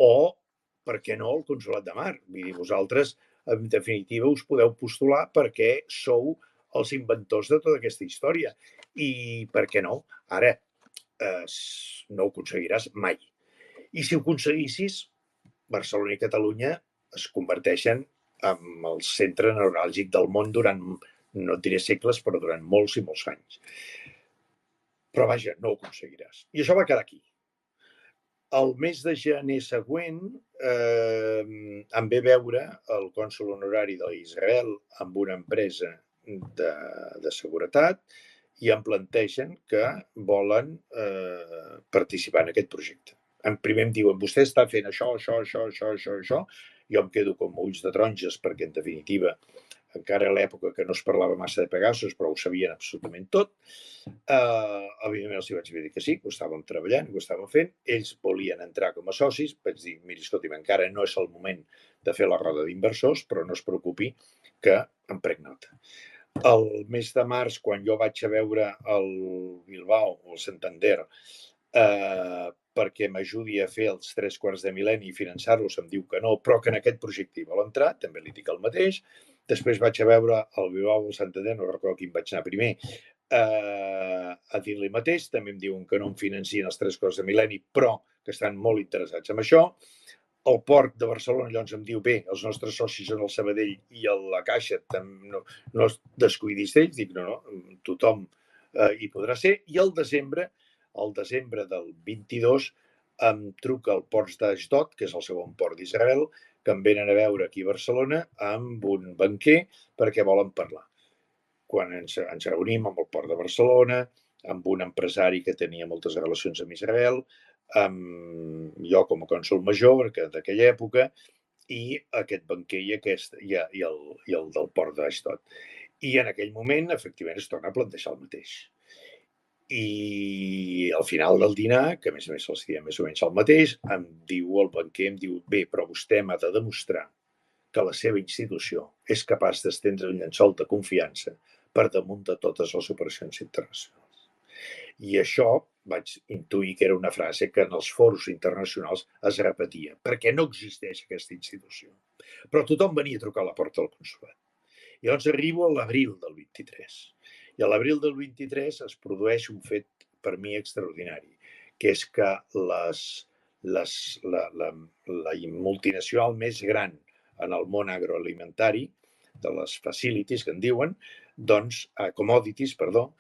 o, per què no, el Consolat de Mar. Vull dir, vosaltres, en definitiva, us podeu postular perquè sou els inventors de tota aquesta història. I per què no? Ara, no ho aconseguiràs mai. I si ho aconseguissis, Barcelona i Catalunya es converteixen en el centre neuràlgic del món durant, no et diré segles, però durant molts i molts anys. Però vaja, no ho aconseguiràs. I això va quedar aquí. El mes de gener següent em ve veure el cònsol honorari d'Israel amb una empresa de seguretat i em plantegen que volen participar en aquest projecte. En primer em diuen: vostè està fent això. Jo em quedo com ulls de taronges perquè, en definitiva, encara a l'època que no es parlava massa de Pegasus, però ho sabien absolutament tot. Evidentment els vaig dir que sí, que ho estàvem treballant, que ho estàvem fent. Ells volien entrar com a socis. Vaig dir: miri, escolti'm, encara no és el moment de fer la roda d'inversors, però no es preocupi, que em prenc nota. El mes de març, quan jo vaig a veure el Bilbao o el Santander perquè m'ajudi a fer els 3 quarts de mil·lenni i finançar-los, em diu que no, però que en aquest projecte hi vol entrar, també li dic el mateix. Després vaig a veure el Bilbao o el Santander, no recordo quin vaig anar primer, a dir-li mateix, també em diuen que no em financien els 3 quarts de mil·lenni, però que estan molt interessats en això. El Port de Barcelona llavors em diu: bé, els nostres socis són el Sabadell i la Caixa, no es descuidis d'ells. Dic: no, tothom hi podrà ser. I al desembre del 22, em truca el Port d'Ashdod, que és el segon port d'Israel, que em venen a veure aquí a Barcelona amb un banquer perquè volen parlar. Quan ens reunim amb el Port de Barcelona, amb un empresari que tenia moltes relacions amb Israel, amb jo com a cònsol major d'aquella època, i aquest banquer i el del Port d'Ashdod. I en aquell moment, efectivament, es torna a plantejar el mateix. I al final del dinar, que a més els diem més o menys el mateix, el banquer em diu: bé, però vostè m'ha de demostrar que la seva institució és capaç d'estendre un llençol de confiança per damunt de totes les operacions internacionals. I això vaig intuir que era una frase que en els foros internacionals es repetia, perquè no existeix aquesta institució. Però tothom venia a trucar a la porta del consolat. I llavors arribo a l'abril del 23. I a l'abril del 23 es produeix un fet per mi extraordinari, que és que la multinacional més gran en el món agroalimentari, de les facilities, que en diuen, doncs, commodities, perdó,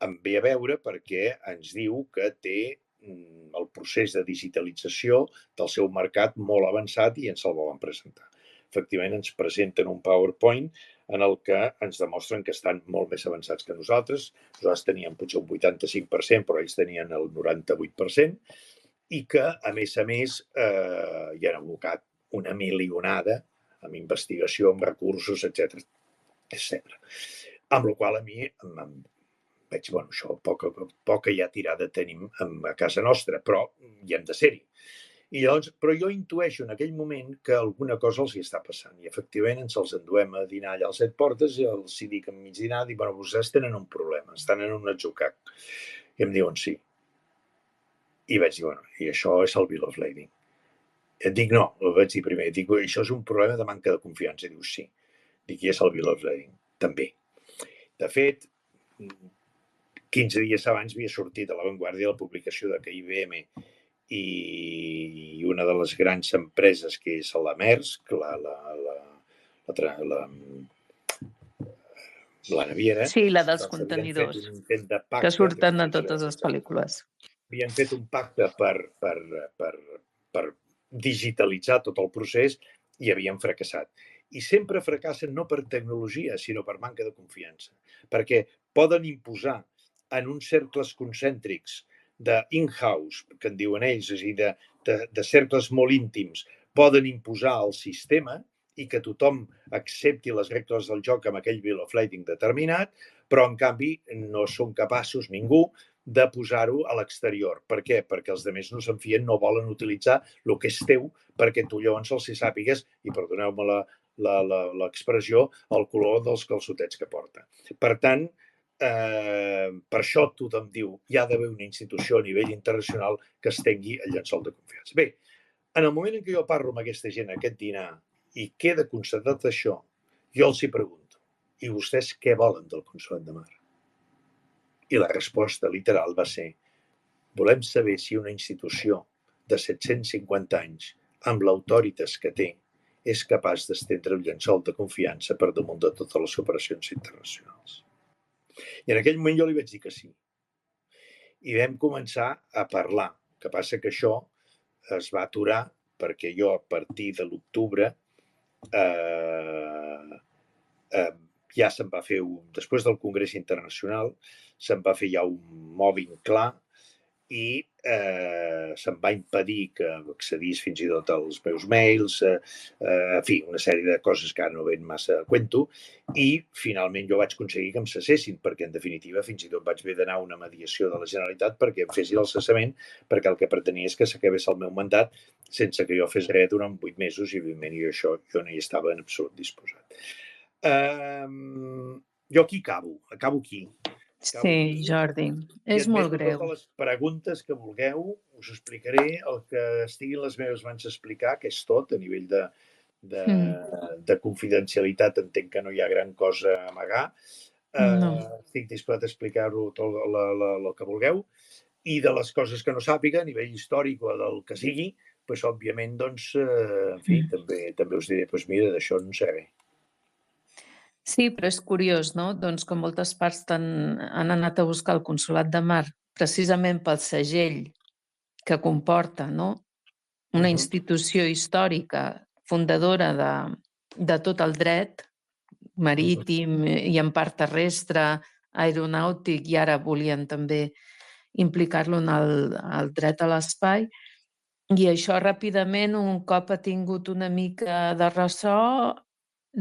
em ve a veure perquè ens diu que té el procés de digitalització del seu mercat molt avançat i ens el volen presentar. Efectivament, ens presenten un PowerPoint en el que ens demostren que estan molt més avançats que nosaltres. Nosaltres teníem potser un 85%, però ells tenien el 98%, i que, a més, hi han abocat una milionada amb investigació, amb recursos, etc. Amb la qual a mi veig, això poca ja tirada tenim a casa nostra, però hi hem de ser-hi. I llavors, però jo intueixo en aquell moment que alguna cosa els hi està passant. I efectivament ens els enduem a dinar allà als 7 Portes i els hi dic a mig dinar, dic: vostès tenen un problema, estan en un atzucac. I em diuen: sí. I vaig dir: i això és el Bill of Lading. Et dic, no, ho vaig dir primer. Dic, això és un problema de manca de confiança. I dius, sí. Dic, i és el Bill of Lading, també. De fet, 15 dies abans havia sortit a La Vanguardia la publicació de que IBM i una de les grans empreses, que és la Maersk, la naviera, Sí, la dels doncs havien fet contenidors, un intent de que pacte. surten a totes les pel·lícules. Havien fet un pacte per digitalitzar tot el procés i havien fracassat. I sempre fracassen no per tecnologia, sinó per manca de confiança. Perquè poden imposar en uns cercles concèntrics d'in-house, que en diuen ells, és a dir, de cercles molt íntims, poden imposar el sistema i que tothom accepti les regles del joc amb aquell bill of lading determinat, però en canvi no són capaços, ningú, de posar-ho a l'exterior. Per què? Perquè els altres no se'n fien, no volen utilitzar el que és teu, perquè tu llavors els hi sàpigues, i perdoneu-me l'expressió, el color dels calçotets que porta. Per tant, per això tothom diu hi ha d'haver una institució a nivell internacional que es tengui el llençol de confiança. Bé, en el moment en què jo parlo amb aquesta gent, aquest dinar, i queda constatat això, jo els hi pregunto, i vostès què volen del Consolat de Mar? I la resposta literal va ser, volem saber si una institució de 750 anys, amb l'autoritas que té, és capaç d'estendre un llençol de confiança per damunt de totes les operacions internacionals. I en aquell moment jo li vaig dir que sí. I vam començar a parlar. El que passa que això es va aturar perquè jo a partir de l'octubre ja se'n va fer després del Congrés Internacional, se'n va fer ja un mòbil clar i se'm va impedir que accedís fins i tot als meus mails, en fi, una sèrie de coses que ara no ven massa a cuento, i finalment jo vaig aconseguir que em cessessin, perquè en definitiva fins i tot vaig haver d'anar a una mediació de la Generalitat perquè em fessin el cessament, perquè el que pretenia és que s'acabés el meu mandat sense que jo fes res durant 8 mesos, i evidentment jo no hi estava en absolut disposat. Jo aquí acabo aquí. Sí, Jordi, és molt greu. Totes les preguntes que vulgueu, us explicaré el que estigui en les meves mans explicar, que és tot, a nivell de confidencialitat entenc que no hi ha gran cosa a amagar. No. Estic disposat a explicar-ho tot el que vulgueu, i de les coses que no sàpiga, a nivell històric o del que sigui, doncs, òbviament, doncs, en fi, també us diré, doncs mira, d'això no en sé res. Sí, però és curiós, no? Doncs que moltes parts han anat a buscar el Consolat de Mar precisament pel segell que comporta, no? Una institució històrica fundadora de tot el dret marítim i en part terrestre, aeronàutic, i ara volien també implicar-lo en el dret a l'espai. I això ràpidament, un cop ha tingut una mica de ressò,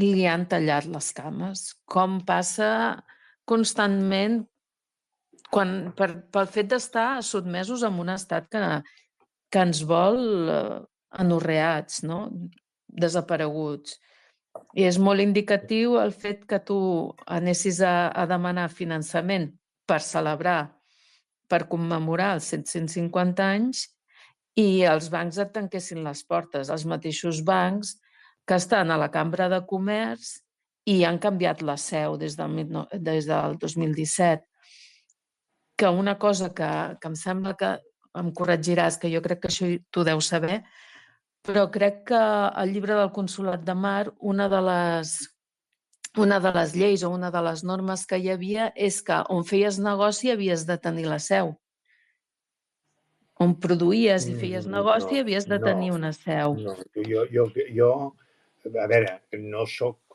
li han tallat les cames. Com passa constantment pel fet d'estar sotmesos a un estat que ens vol anorreats, no? Desapareguts. I és molt indicatiu el fet que tu anessis a demanar finançament per celebrar, per commemorar els 750 anys, i els bancs et tanquessin les portes. Els mateixos bancs que estan a la Cambra de Comerç i han canviat la seu des del 2017. Que una cosa que em sembla que em corregiràs, que jo crec que això tu deus saber, però crec que al llibre del Consolat de Mar una de les lleis o una de les normes que hi havia és que on feies negoci havies de tenir la seu. On produïes i feies negoci havies de tenir una seu. No, jo, a veure, no sóc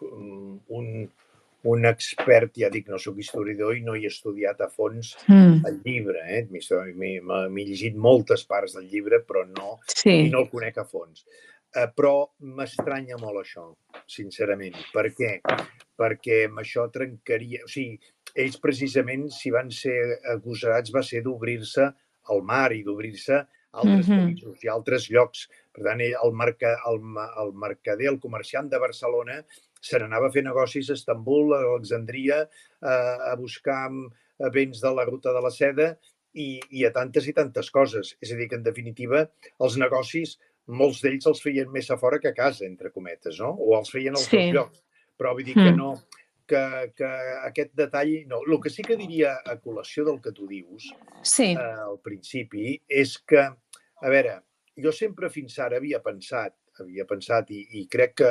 un expert, ja dic, no sóc historiador i no he estudiat a fons el llibre. M'he llegit moltes parts del llibre, però i no el conec a fons. Però m'estranya molt això, sincerament. Per què? Perquè amb això trencaria... O sigui, ells precisament, si van ser agosarats, va ser d'obrir-se al mar i d'obrir-se a altres països i a altres llocs. Per tant, el mercader, el comerciant de Barcelona, se n'anava a fer negocis a Estambul, a Alexandria, a buscar béns de la ruta de la seda i a tantes i tantes coses. És a dir, que en definitiva els negocis molts d'ells els feien més a fora que a casa, entre cometes, no? O els feien als dos Sí. llocs. Però vull dir que no, que aquest detall... No. El que sí que diria a col·lació del que tu dius, al principi, és que, a veure, jo sempre fins ara havia pensat i crec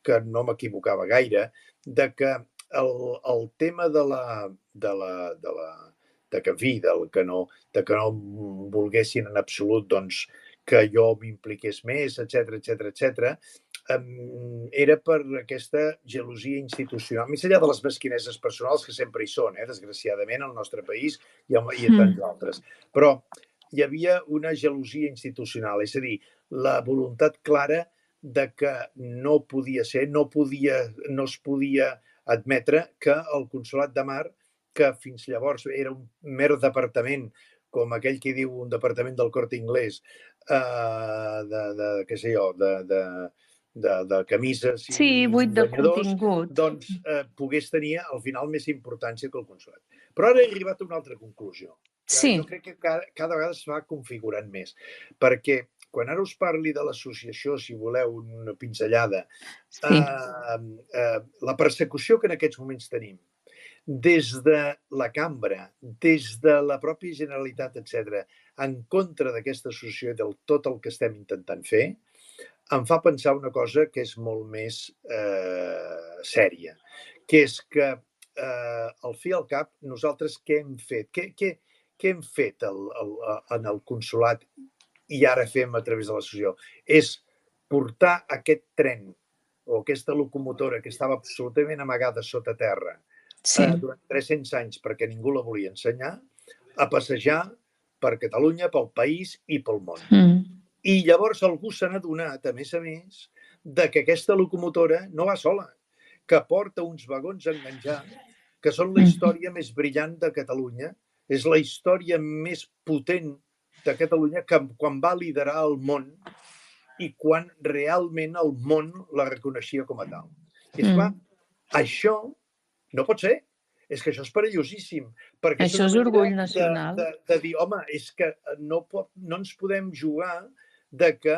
que no m'equivocava gaire, de que el tema de que, en fi, de que no volguessin en absolut doncs, que jo m'impliqués més, etc, era per aquesta gelosia institucional, més enllà de les mesquineses personals que sempre hi són, desgraciadament, al nostre país i a tants altres. Però hi havia una gelosia institucional, és a dir, la voluntat clara de que no podia ser, no es podia admetre que el Consolat de Mar, que fins llavors era un mer departament, com aquell que diu un departament del Corte Inglés, què sé jo, de camises i buit de banyadors, contingut. doncs pogués tenir al final més importància que el Consolat. Però ara he arribat a una altra conclusió, que jo crec que cada vegada es va configurant més, perquè quan ara us parli de l'associació, si voleu una pinzellada, la persecució que en aquests moments tenim, des de la cambra, des de la pròpia Generalitat, etc, en contra d'aquesta associació i del tot el que estem intentant fer, em fa pensar una cosa que és molt més sèria, que és que al fi i al cap nosaltres què hem fet? Què hem fet en el consolat i ara fem a través de l'associació? És portar aquest tren o aquesta locomotora que estava absolutament amagada sota terra durant 300 anys perquè ningú la volia ensenyar, a passejar per Catalunya, pel país i pel món. I llavors algú s'ha adonat, a més, de que aquesta locomotora no va sola, que porta uns vagons a enganxar, que són la història més brillant de Catalunya, és la història més potent de Catalunya que quan va liderar el món i quan realment el món la reconeixia com a tal. I esclar, això no pot ser. És que això és perillosíssim. Perquè això és orgull nacional. De dir, home, és que no ens podem jugar de que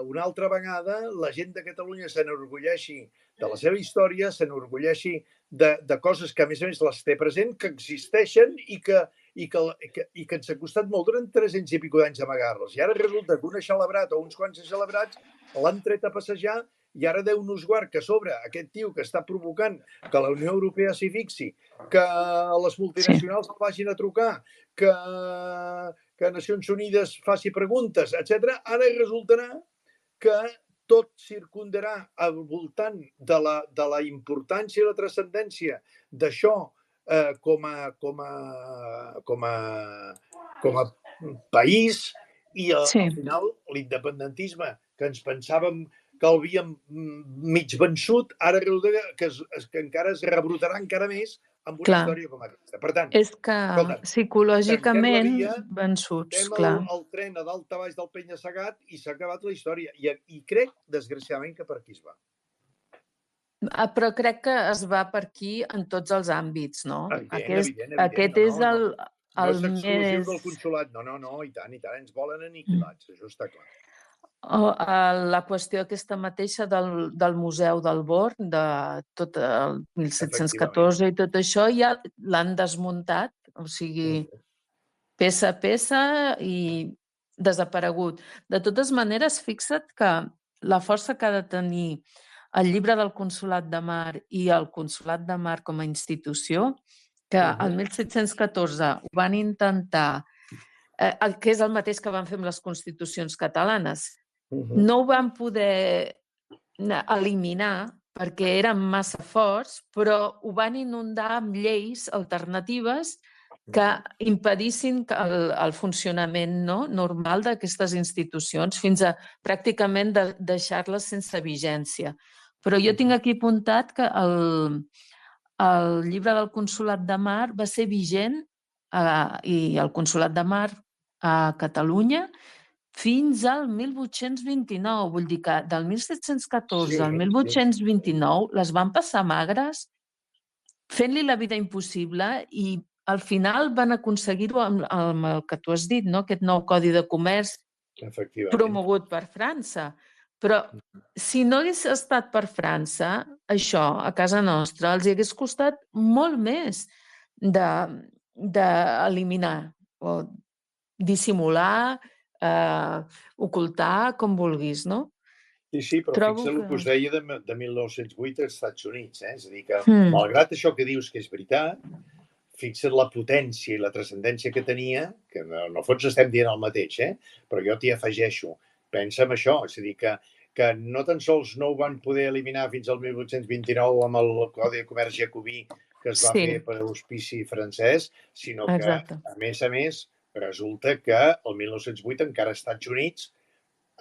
una altra vegada la gent de Catalunya s'enorgulleixi de la seva història, s'enorgulleixi de coses que, a més, les té present, que existeixen i que ens ha costat molt durant 300 i escaig d'anys amagar-les. I ara resulta que un celebrat o uns quants celebrats l'han tret a passejar i ara Déu-nos guard que a sobre aquest tio que està provocant que la Unió Europea s'hi fixi, que les multinacionals el vagin a trucar, que Nacions Unides faci preguntes, etc. Ara resultarà que tot circundarà al voltant de la importància i la transcendència d'això com a país i al final l'independentisme que ens pensàvem que el havíem mig vençut, ara resulta que encara es rebrotarà encara més amb una història com aquesta. Per tant, és que psicològicament vençuts, clar. El tren a dalt a baix del penya-segat i s'ha acabat la història. I crec, desgraciadament, que per aquí es va. Però crec que es va per aquí en tots els àmbits, no? Evident. Aquest és el no és exclusiu del consolat. No, i tant. Ens volen aniquilats, això està clar. La qüestió aquesta mateixa del Museu del Born, de tot el 1714 i tot això, ja l'han desmuntat, o sigui, peça a peça i desaparegut. De totes maneres, fixa't que la força que ha de tenir el llibre del Consolat de Mar i el Consolat de Mar com a institució, que el 1714 ho van intentar, que és el mateix que van fer amb les constitucions catalanes, no ho van poder eliminar perquè eren massa forts, però ho van inundar amb lleis alternatives que impedissin el funcionament normal d'aquestes institucions fins a pràcticament deixar-les sense vigència. Però jo tinc aquí apuntat que el llibre del Consolat de Mar va ser vigent i el Consolat de Mar a Catalunya fins al 1829. Vull dir que del 1714 al 1829 les van passar magres fent-li la vida impossible i al final van aconseguir-ho amb el que tu has dit, aquest nou Codi de Comerç promogut per França. Però si no hagués estat per França, això a casa nostra els hagués costat molt més d'eliminar o dissimular, ocultar, com vulguis, no? Sí, però Trobo fixa't el que... que us deia de 1908 als Estats Units. És a dir, que malgrat això que dius que és veritat, fixa't la potència i la transcendència que tenia, que en el fons estem dient el mateix, però jo t'hi afegeixo. Pensa en això, és a dir, que no tan sols no ho van poder eliminar fins al 1829 amb el Codi de Comerç Jacobí que es va fer per auspici francès, sinó que, a més, resulta que el 1908 encara als Estats Units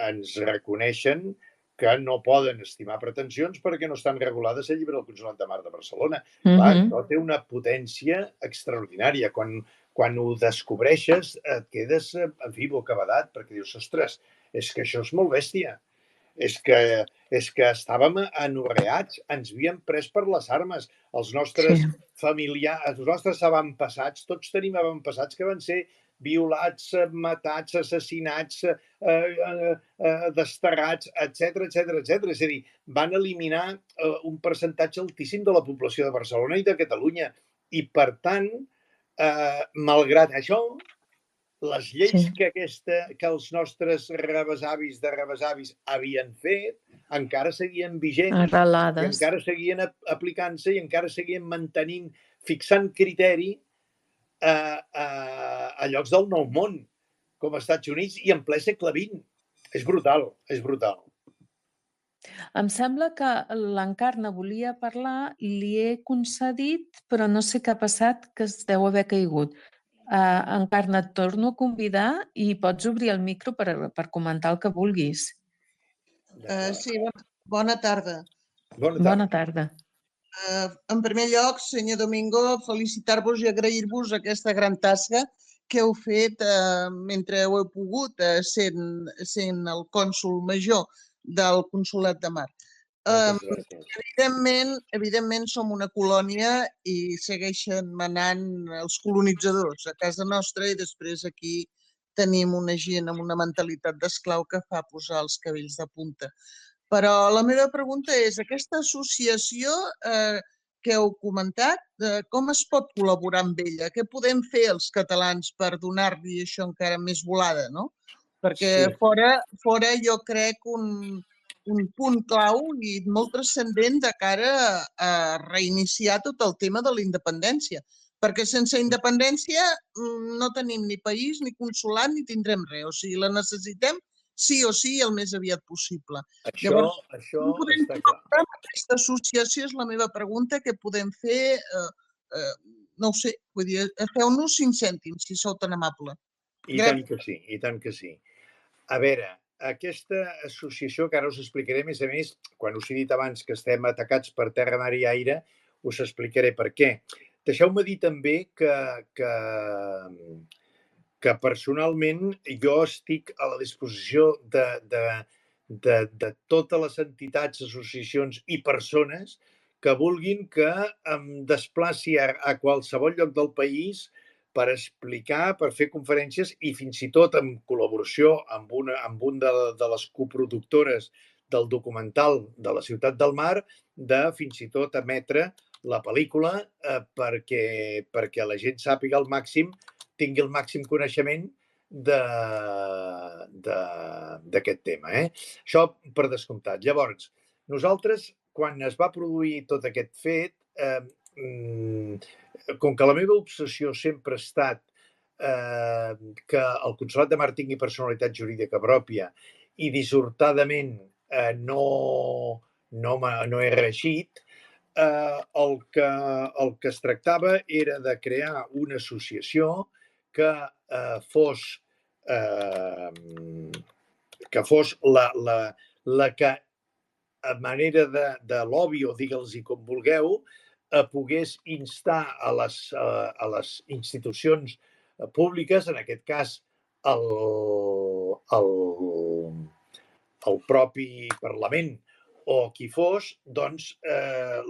ens reconeixen que no poden estimar pretensions perquè no estan regulades al llibre del Consolat de Mar de Barcelona. Clar, això té una potència extraordinària. Quan ho descobreixes et quedes, en fi, bocabadat, perquè dius, ostres, és que això és molt bèstia. És que estàvem anorreats, ens havien pres per les armes. Els nostres familiars, els nostres avantpassats, tots tenim avantpassats que van ser violats, matats, assassinats, desterrats, etc. És a dir, van eliminar un percentatge altíssim de la població de Barcelona i de Catalunya. I, per tant, malgrat això, les lleis que els nostres rebesavis de rebesavis havien fet encara seguien vigents, i encara seguien aplicant-se i encara seguien mantenint, fixant criteri a llocs del Nou Món, com als Estats Units, i en ple segle XX. És brutal, és brutal. Em sembla que l'Encarna volia parlar, li he concedit, però no sé què ha passat, que es deu haver caigut. Encarna, et torno a convidar i pots obrir el micro per comentar el que vulguis. Sí, bona tarda. Bona tarda. En primer lloc, senyor Domingo, felicitar-vos i agrair-vos aquesta gran tasca que heu fet mentre ho heu pogut, sent el cònsol major del Consolat de Mar. Evidentment som una colònia i segueixen manant els colonitzadors a casa nostra i després aquí tenim una gent amb una mentalitat d'esclau que fa posar els cabells de punta. Però la meva pregunta és, aquesta associació que heu comentat, com es pot col·laborar amb ella? Què podem fer els catalans per donar-li això encara més volada, no? Perquè fora jo crec un punt clau i molt transcendent de cara a reiniciar tot el tema de la independència. Perquè sense independència no tenim ni país, ni consolat, ni tindrem res. O sigui, la necessitem sí o sí el més aviat possible. Això està clar. Aquesta associació és la meva pregunta, què podem fer? No ho sé, vull dir, feu-nos 5 cèntims, si sou tan amable. I tant que sí, i tant que sí. A veure, aquesta associació, que ara us explicaré, a més, quan us he dit abans que estem atacats per terra, mar i aire, us explicaré per què. Deixeu-me dir també que personalment jo estic a la disposició de totes les entitats, associacions i persones que vulguin que em desplaci a qualsevol lloc del país per explicar, per fer conferències i fins i tot en col·laboració amb una de les coproductores del documental de la Ciutat del Mar, de fins i tot emetre la pel·lícula perquè la gent sàpiga al màxim, tingui el màxim coneixement d'aquest tema. Això per descomptat. Llavors, nosaltres, quan es va produir tot aquest fet, com que la meva obsessió sempre ha estat que el Consolat de Mar tingui personalitat jurídica pròpia i dissortadament no he reeixit, el que es tractava era de crear una associació que fos la que, a manera de lobby, o digue'ls-hi com vulgueu, pogués instar a les institucions públiques, en aquest cas el propi Parlament o qui fos, doncs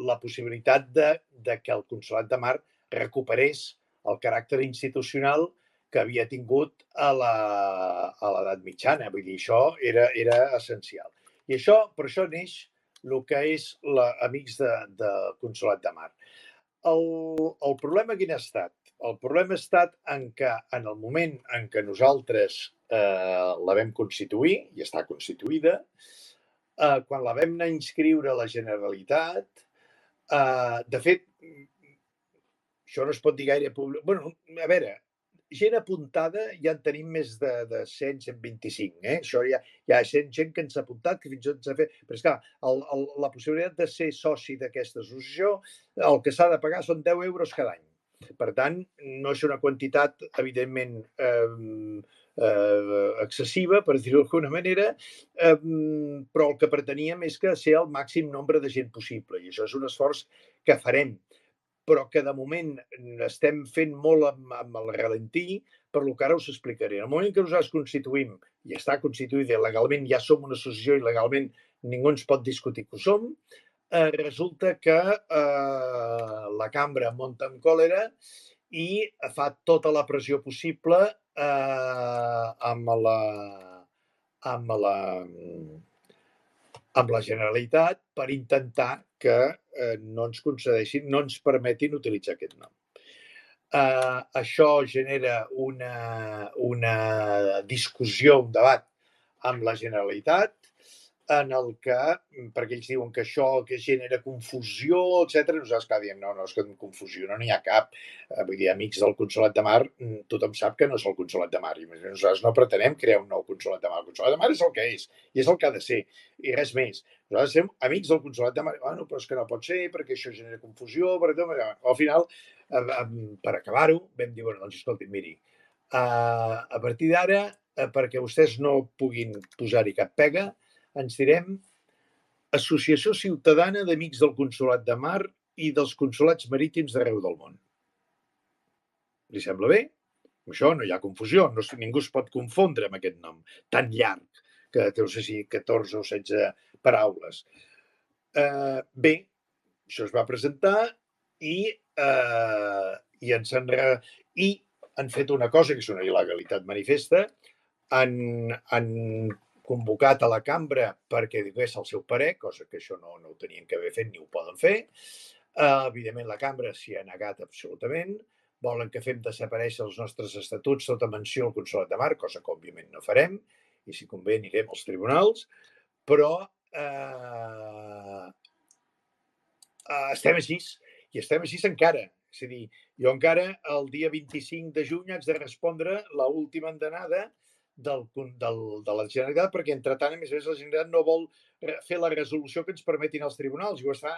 la possibilitat de que el Consolat de Mar recuperés el caràcter institucional que havia tingut a l'edat mitjana. Vull dir, això era essencial. I per això neix el que és Amics de Consolat de Mar. El problema quin ha estat? El problema ha estat en què en el moment en què nosaltres la vam constituir, i està constituïda, quan la vam anar a inscriure a la Generalitat, de fet, això no es pot dir gaire públic. Bueno, a veure, gent apuntada ja en tenim més de 100, 125. Això ja hi ha gent que ens ha apuntat, que fins i tot ens ha fet... Però és clar, la possibilitat de ser soci d'aquesta associació, el que s'ha de pagar són 10 euros cada any. Per tant, no és una quantitat, evidentment, excessiva, per dir-ho d'alguna manera, però el que preteníem és que ser el màxim nombre de gent possible. I això és un esforç que farem, però que de moment estem fent molt amb el ralentí, per lo que ara us explicaré. En el moment que nosaltres constituïm, i està constituïda legalment, ja som una associació i legalment ningú ens pot discutir que ho som, resulta que la cambra munta amb còlera i fa tota la pressió possible amb la Generalitat per intentar que no ens concedeixin, no ens permetin utilitzar aquest nom. Això genera una discussió, un debat amb la Generalitat, en el que, perquè ells diuen que això que genera confusió, etc. Nosaltres cada diem, no, és que confusió no n'hi ha cap. Vull dir, Amics del Consolat de Mar, tothom sap que no és el Consolat de Mar, i nosaltres no pretenem crear un nou Consolat de Mar. El Consolat de Mar és el que és, i és el que ha de ser, i res més. Nosaltres som Amics del Consolat de Mar. Bueno, però és que no pot ser, perquè això genera confusió, al final, per acabar-ho, vam dir, bueno, doncs escolti, miri, a partir d'ara, perquè vostès no puguin posar-hi cap pega, ens direm Associació Ciutadana d'Amics del Consolat de Mar i dels Consolats Marítims d'arreu del món. Li sembla bé? Això no hi ha confusió, ningú es pot confondre amb aquest nom tan llarg, que no sé si 14 o 16 paraules. Bé, això es va presentar i han fet una cosa que és una il·legalitat manifesta, han convocat a la cambra perquè digués el seu parer, cosa que això no ho tenien que haver fet ni ho poden fer. Evidentment, la cambra s'hi ha negat absolutament. Volen que fem desaparèixer els nostres estatuts sota menció al Consolat de Mar, cosa que òbviament no farem, i si convé anirem als tribunals, però estem així, i estem així encara. És a dir, jo encara el dia 25 de juny haig de respondre l'última endenada de la Generalitat, perquè entretant, a més a més, la Generalitat no vol fer la resolució que ens permetin els tribunals, i ho està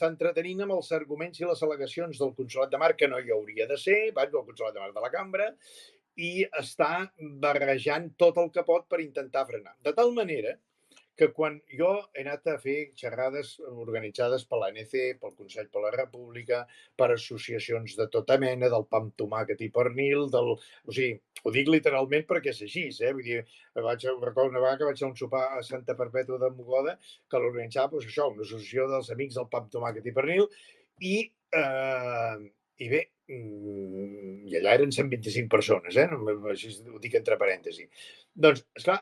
entretenint amb els arguments i les al·legacions del Consolat de Mar, que no hi hauria de ser, del Consolat de Mar de la Cambra, i està barrejant tot el que pot per intentar frenar. De tal manera que quan jo he anat a fer xerrades organitzades per l'ANC, pel Consell per la República, per associacions de tota mena, del pa amb tomàquet i pernil, o sigui, ho dic literalment perquè és així, Vull dir, recordo una vegada que vaig a un sopar a Santa Perpètua de Mogoda, que l'organitzava, doncs això, una associació dels Amics del pa amb tomàquet i pernil, i bé, i allà eren 125 persones, així ho dic entre parèntesis. Doncs, esclar,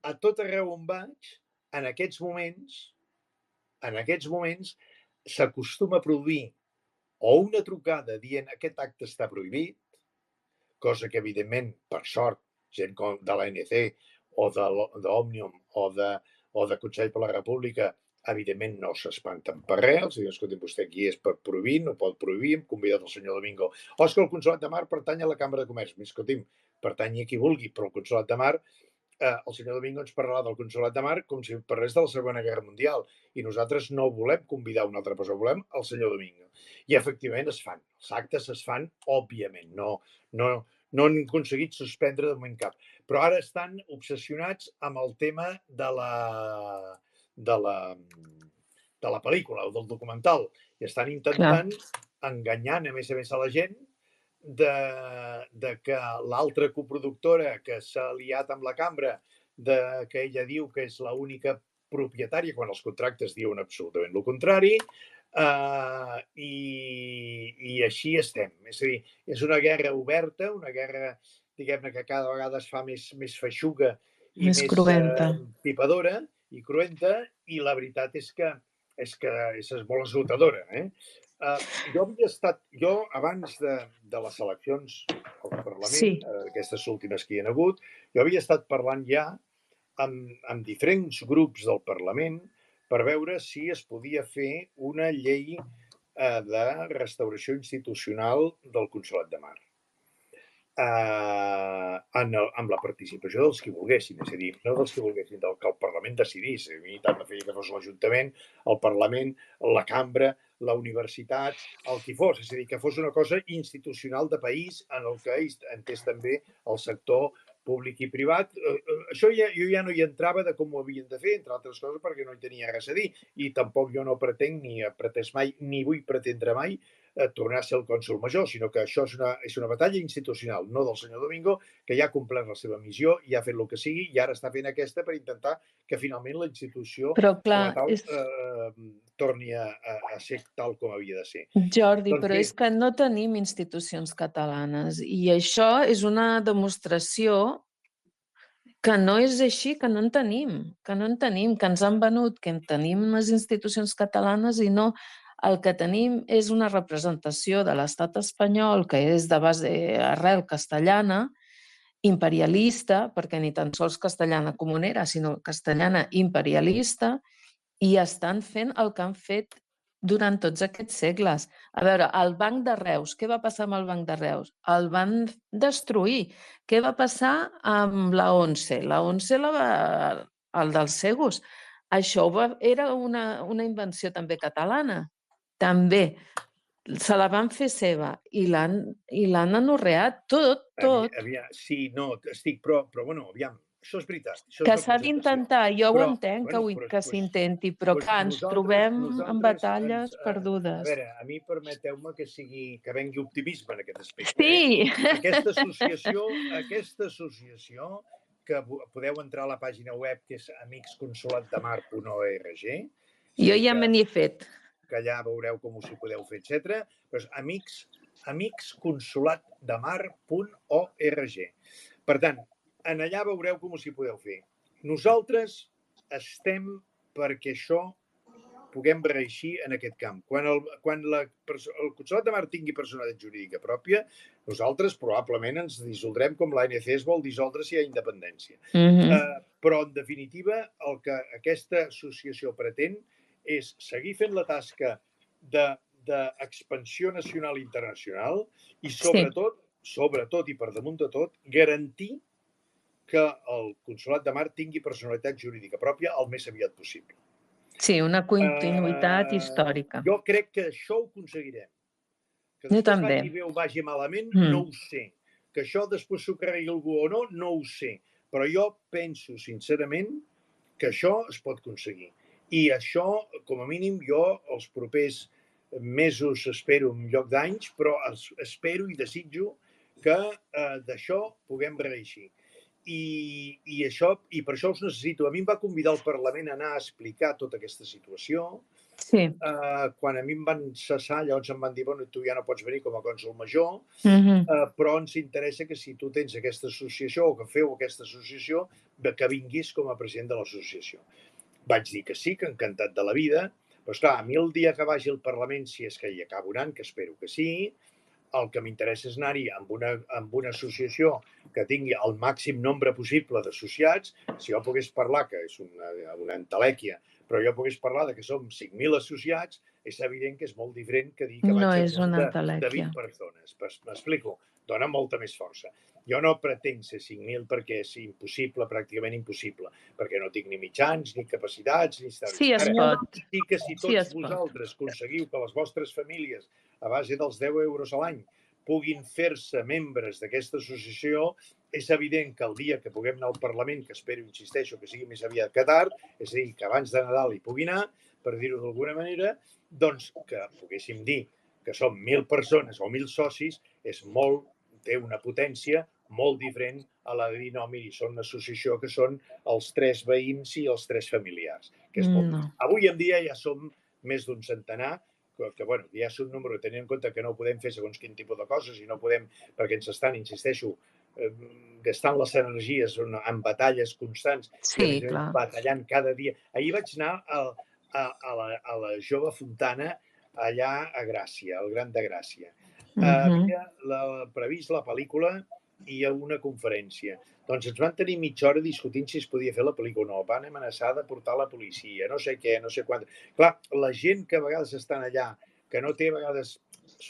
a tot arreu on vaig, en aquests moments s'acostuma a produir o una trucada dient aquest acte està prohibit, cosa que, evidentment, per sort, gent de l'ANC o d'Òmnium o de Consell per la República, evidentment no s'espanten per res, els diuen, escolti, vostè aquí és per prohibir, no pot prohibir, hem convidat el senyor Domingo. O és que el Consolat de Mar pertany a la Cambra de Comerç. Escolti'm, pertanyi a qui vulgui, però el Consolat de Mar, el senyor Domingo ens parlarà del Consolat de Mar com si parlés de la Segona Guerra Mundial, i nosaltres no volem convidar una altra persona, volem el senyor Domingo. I efectivament es fan, els actes es fan, òbviament, no han aconseguit suspendre de moment cap, però ara estan obsessionats amb el tema de la pel·lícula o del documental, i estan intentant enganyant a més a la gent de que l'altra coproductora que s'ha aliat amb la cambra, que ella diu que és l'única propietària, quan els contractes diuen absolutament el contrari, i així estem. És a dir, és una guerra oberta, una guerra, diguem-ne, que cada vegada es fa més feixuga i Més cruenta. pipadora i cruenta, i la veritat és que és molt esgotadora. Jo abans de les eleccions al Parlament, aquestes últimes que hi ha hagut, jo havia estat parlant ja amb diferents grups del Parlament per veure si es podia fer una llei de restauració institucional del Consolat de Mar. Amb la participació dels que volguessin, és a dir, no dels que volguessin, que el Parlament decidís. A mi tant me feia que fos l'Ajuntament, el Parlament, la Cambra, la Universitat, el que fos. És a dir, que fos una cosa institucional de país en el que entés també el sector públic i privat. Això jo ja no hi entrava de com ho havien de fer, entre altres coses perquè no hi tenia res a dir, i tampoc jo no pretenc, ni he pretès mai, ni vull pretendre mai tornar a ser el cònsol major, sinó que això és una batalla institucional, no del senyor Domingo, que ja ha complert la seva missió i ha fet el que sigui, i ara està fent aquesta per intentar que finalment la institució torni a ser tal com havia de ser. Jordi, però és que no tenim institucions catalanes i això és una demostració que no és així, que no en tenim, que ens han venut que tenim unes institucions catalanes i no. El que tenim és una representació de l'estat espanyol que és de base arrel castellana, imperialista, perquè ni tan sols castellana comunera, sinó castellana imperialista, i estan fent el que han fet durant tots aquests segles. A veure, el Banc de Reus, què va passar amb el Banc de Reus? El van destruir. Què va passar amb la ONCE? La ONCE, el dels segos. Això era una invenció també catalana. També se la van fer seva i l'han anorreat tot. Sí, no, estic, però bueno, aviam, això és veritat. Que s'ha d'intentar, jo ho entenc que s'intenti, però que ens trobem en batalles perdudes. A veure, a mi permeteu-me que vengui optimisme en aquest aspecte. Sí! Aquesta associació, que podeu entrar a la pàgina web, que és amicsconsolatdemar.org. Jo ja me n'hi he fet. Que allà veureu com us hi podeu fer, etc. Però és amicsconsolatdemar.org. Per tant, en allà veureu com us hi podeu fer. Nosaltres estem perquè això puguem reeixir en aquest camp. Quan el Consolat de Mar tingui personalitat jurídica pròpia, nosaltres probablement ens dissoldrem com l'ANC es vol dissoldre si hi ha independència. Però, en definitiva, el que aquesta associació pretén és seguir fent la tasca d'expansió nacional i internacional i, sobretot i per damunt de tot, garantir que el Consolat de Mar tingui personalitat jurídica pròpia el més aviat possible. Sí, una continuïtat històrica. Jo crec que això ho aconseguirem. Que després vagi bé o vagi malament, no ho sé. Que això després s'ho cregui algú o no, no ho sé. Però jo penso, sincerament, que això es pot aconseguir. I això, com a mínim, jo els propers mesos espero en lloc d'anys, però espero i desitjo que d'això puguem reeixir. I per això us necessito. A mi em va convidar el Parlament a anar a explicar tota aquesta situació. Sí. Quan a mi em van cessar, llavors em van dir, bueno, tu ja no pots venir com a cònsol major, però ens interessa que si tu tens aquesta associació o que feu aquesta associació, que vinguis com a president de l'associació. Vaig dir que sí, que encantat de la vida, però esclar, a mi el dia que vagi al Parlament, si és que hi acabo anant, que espero que sí, el que m'interessa és anar-hi amb una associació que tingui el màxim nombre possible d'associats. Si jo pogués parlar, que és una entelèquia, però jo pogués parlar que som 5.000 associats, és evident que és molt diferent que dir que vaig de 20 persones. M'explico? Dona molta més força. Jo no pretenc ser 5.000 perquè és impossible, pràcticament impossible, perquè no tinc ni mitjans, ni capacitats, ni històries. Sí, es pot. Sí que si tots vosaltres aconseguiu que les vostres famílies, a base dels 10 euros a l'any, puguin fer-se membres d'aquesta associació, és evident que el dia que puguem anar al Parlament, que espero, insisteixo, que sigui més aviat que tard, és a dir, que abans de Nadal hi pugui anar, per dir-ho d'alguna manera, doncs que poguéssim dir que som 1.000 persones o 1.000 socis, té una potència molt diferent a la de dir, no, miri, són una associació que són els 3 veïns i els 3 familiars. Que és molt. Avui en dia ja som més d'un centenar bueno, ja és un número, tenint en compte que no podem fer segons quin tipus de coses i no podem, perquè ens estan, insisteixo, gastant les energies en batalles constants i, a més, batallant cada dia. Ahir vaig anar a la Jove Fontana, allà a Gràcia, al Gran de Gràcia. Havia previst la pel·lícula i una conferència. Doncs ens van tenir mitja hora discutint si es podia fer la pel·lícula o no. Van amenaçar de portar la policia, no sé què, no sé quant. Clar, la gent que a vegades estan allà, que no té a vegades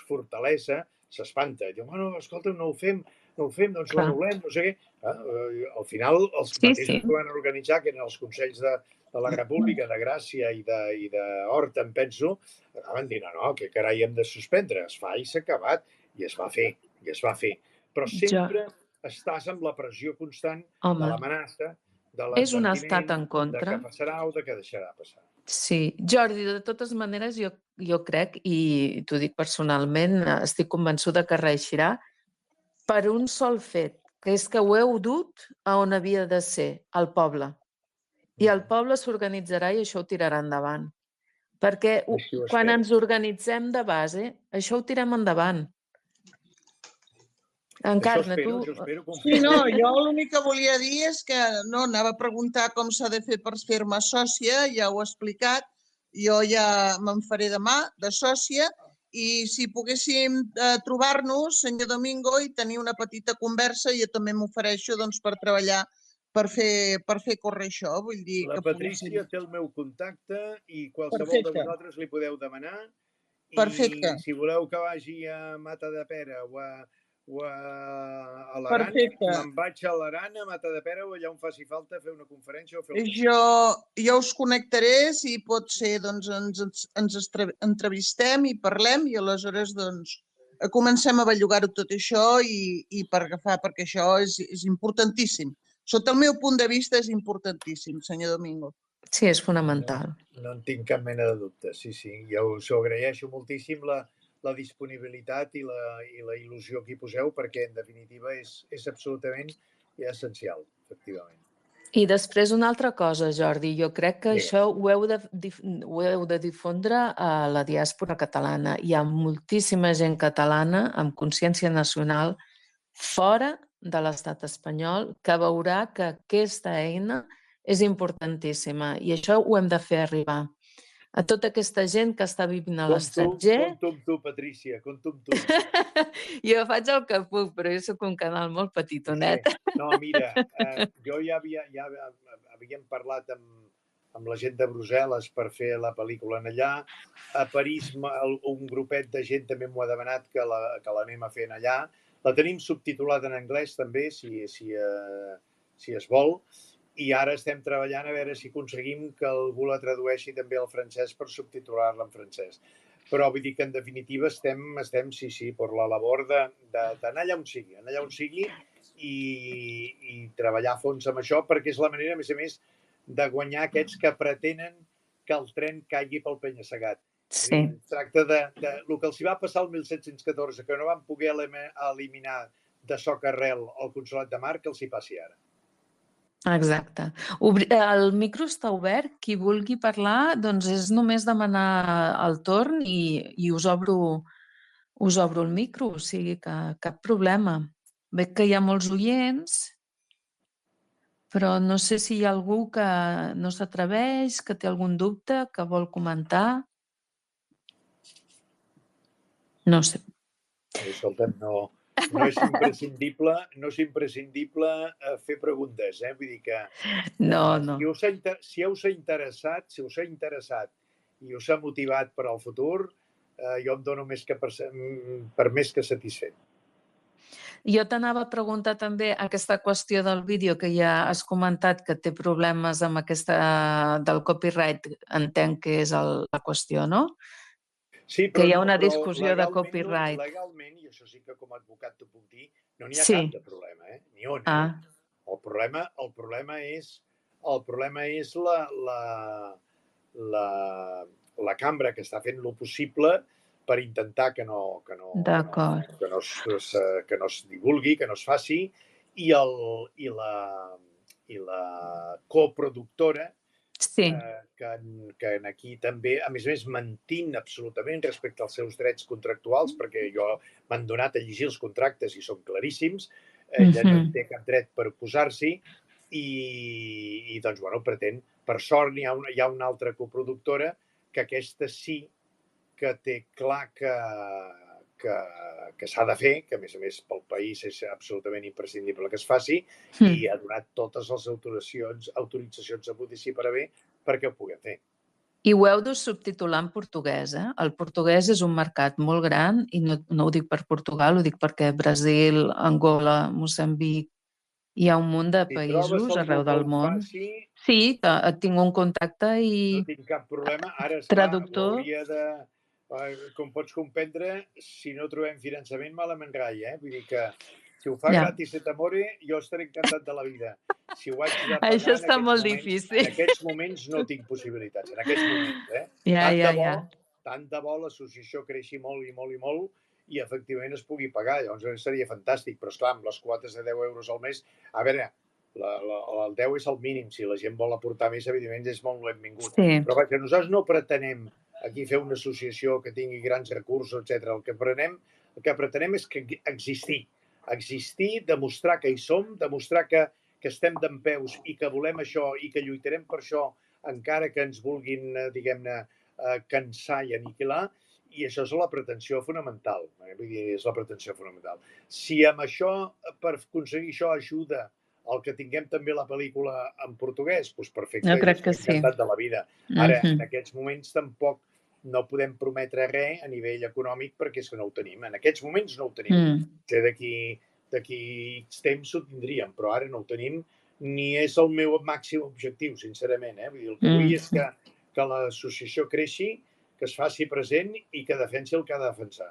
fortalesa, s'espanta. Diu, bueno, escolta, no ho fem, doncs ho anul·lem, no sé què. Al final, els mateixos que van organitzar, que eren els Consells de la República, de Gràcia i d'Horta, em penso, van dir, no, que carai hem de suspendre. Es fa i s'ha acabat. I es va fer, Però sempre estàs amb la pressió constant de l'amenaça, de l'advertiment de que passarà o de que deixarà passar. Sí. Jordi, de totes maneres, jo crec, i t'ho dic personalment, estic convençuda que reeixirà per un sol fet, que és que ho heu dut a on havia de ser, al poble. I el poble s'organitzarà i això ho tirarà endavant. Perquè quan ens organitzem de base, això ho tirem endavant. Encarna, tu... Sí, no, jo l'únic que volia dir és que no, anava a preguntar com s'ha de fer per fer-me sòcia, ja ho he explicat, jo ja me'n faré demà de sòcia i si poguéssim trobar-nos, senyor Domingo, i tenir una petita conversa, jo també m'ofereixo per treballar, per fer córrer això. Vull dir la Patrícia té el meu contacte i qualsevol de vosaltres li podeu demanar. Perfecte. I si voleu que vagi a Matadepera o a l'Aran, me'n vaig a l'Aran, a Matadepera, o allà on faci falta fer una conferència o fer el que sigui. Jo us connectaré, si pot ser, doncs ens entrevistem i parlem i aleshores doncs comencem a bellugar-ho tot això i per agafar, perquè això és importantíssim. Sota el meu punt de vista és importantíssim, senyor Domingo. Sí, és fonamental. No en tinc cap mena de dubte, sí. Jo us ho agraeixo moltíssim la disponibilitat i la il·lusió que hi poseu, perquè, en definitiva, és absolutament essencial, efectivament. I després una altra cosa, Jordi, jo crec que això ho heu de difondre a la diàspora catalana. Hi ha moltíssima gent catalana amb consciència nacional fora de l'estat espanyol que veurà que aquesta eina és importantíssima i això ho hem de fer arribar a tota aquesta gent que està vivint a l'estranger. Compto amb tu, Patrícia, compto amb tu. Jo faig el que puc, però jo soc un canal molt petitonet. No, mira, jo ja havíem parlat amb la gent de Brussel·les per fer la pel·lícula allà. A París un grupet de gent també m'ho ha demanat que l'anem a fer allà. La tenim subtitulada en anglès també, si es vol. I ara estem treballant a veure si aconseguim que algú la tradueixi també al francès per subtitular-la en francès. Però vull dir que, en definitiva, estem sí, per la labor d'anar allà on sigui i treballar a fons amb això, perquè és la manera, a més, de guanyar aquests que pretenen que el tren caigui pel penya-segat. Sí. Es tracta el que els va passar el 1714, que no van poder eliminar de socarrel el consolat de mar, que els hi passi ara. Exacte. El micro està obert. Qui vulgui parlar, doncs és només demanar el torn i us obro el micro, o sigui que cap problema. Veig que hi ha molts oients, però no sé si hi ha algú que no s'atreveix, que té algun dubte, que vol comentar. No sé. Escolta'm, no és imprescindible fer preguntes, Vull dir que si us ha interessat i us ha motivat per al futur, jo em dono per més que satisfet. Jo t'anava a preguntar també aquesta qüestió del vídeo que ja has comentat que té problemes amb aquesta del copyright, entenc que és la qüestió, no? Sí, que hi ha una discussió de copyright. Legalment, i això sí que com a advocat t'ho puc dir, no n'hi ha cap de problema, ni un. El problema és la cambra que està fent lo possible per intentar que no es divulgui, que no es faci, i la coproductora Sí. que aquí també, a més mentint absolutament respecte als seus drets contractuals, perquè jo m'han donat a llegir els contractes i són claríssims, ella no té cap dret per oposar-s'hi i doncs, bueno, pretén, per sort hi ha una altra coproductora que aquesta sí que té clar que s'ha de fer, que a més pel país és absolutament imprescindible que es faci, i ha donat totes les autoritzacions a Botici per haver perquè ho puguem fer. I ho heu de subtitular en portuguès, eh? El portuguès és un mercat molt gran i no ho dic per Portugal, ho dic perquè Brasil, Angola, Moçambic, hi ha un munt de països arreu del món. Sí, tinc un contacte i... No tinc cap problema. Ara, traductor... Com pots comprendre, si no trobem finançament, malament rai, eh? Vull dir que si ho fa gratis et amore, jo estaré encantat de la vida. Si ho haig de pagar, això està molt difícil. En aquests moments no tinc possibilitats. En aquests moments, tant de bo l'associació creixi molt i molt i molt i efectivament es pugui pagar. Llavors seria fantàstic, però esclar, amb les quotes de 10 euros al mes, a veure, el 10 és el mínim. Si la gent vol aportar més, evidentment és molt benvingut. Sí. Però vaja, nosaltres no pretenem aquí fer una associació que tingui grans recursos, etc. El que pretenem és que existir, demostrar que hi som, demostrar que estem dempeus i que volem això i que lluitarem per això encara que ens vulguin, diguem-ne, cansar i aniquilar, i això és la pretensió fonamental. Vull dir, és la pretensió fonamental. Si amb això, per aconseguir això, ajuda el que tinguem també la pel·lícula en portuguès, doncs perfecte, jo crec que sí. Encantat de la vida. Ara, en aquests moments tampoc no podem prometre res a nivell econòmic perquè és que no ho tenim. En aquests moments no ho tenim. D'aquí temps ho tindríem, però ara no ho tenim ni és el meu màxim objectiu, sincerament. Vull dir, el que vull és que l'associació creixi, que es faci present i que defensi el que ha de defensar.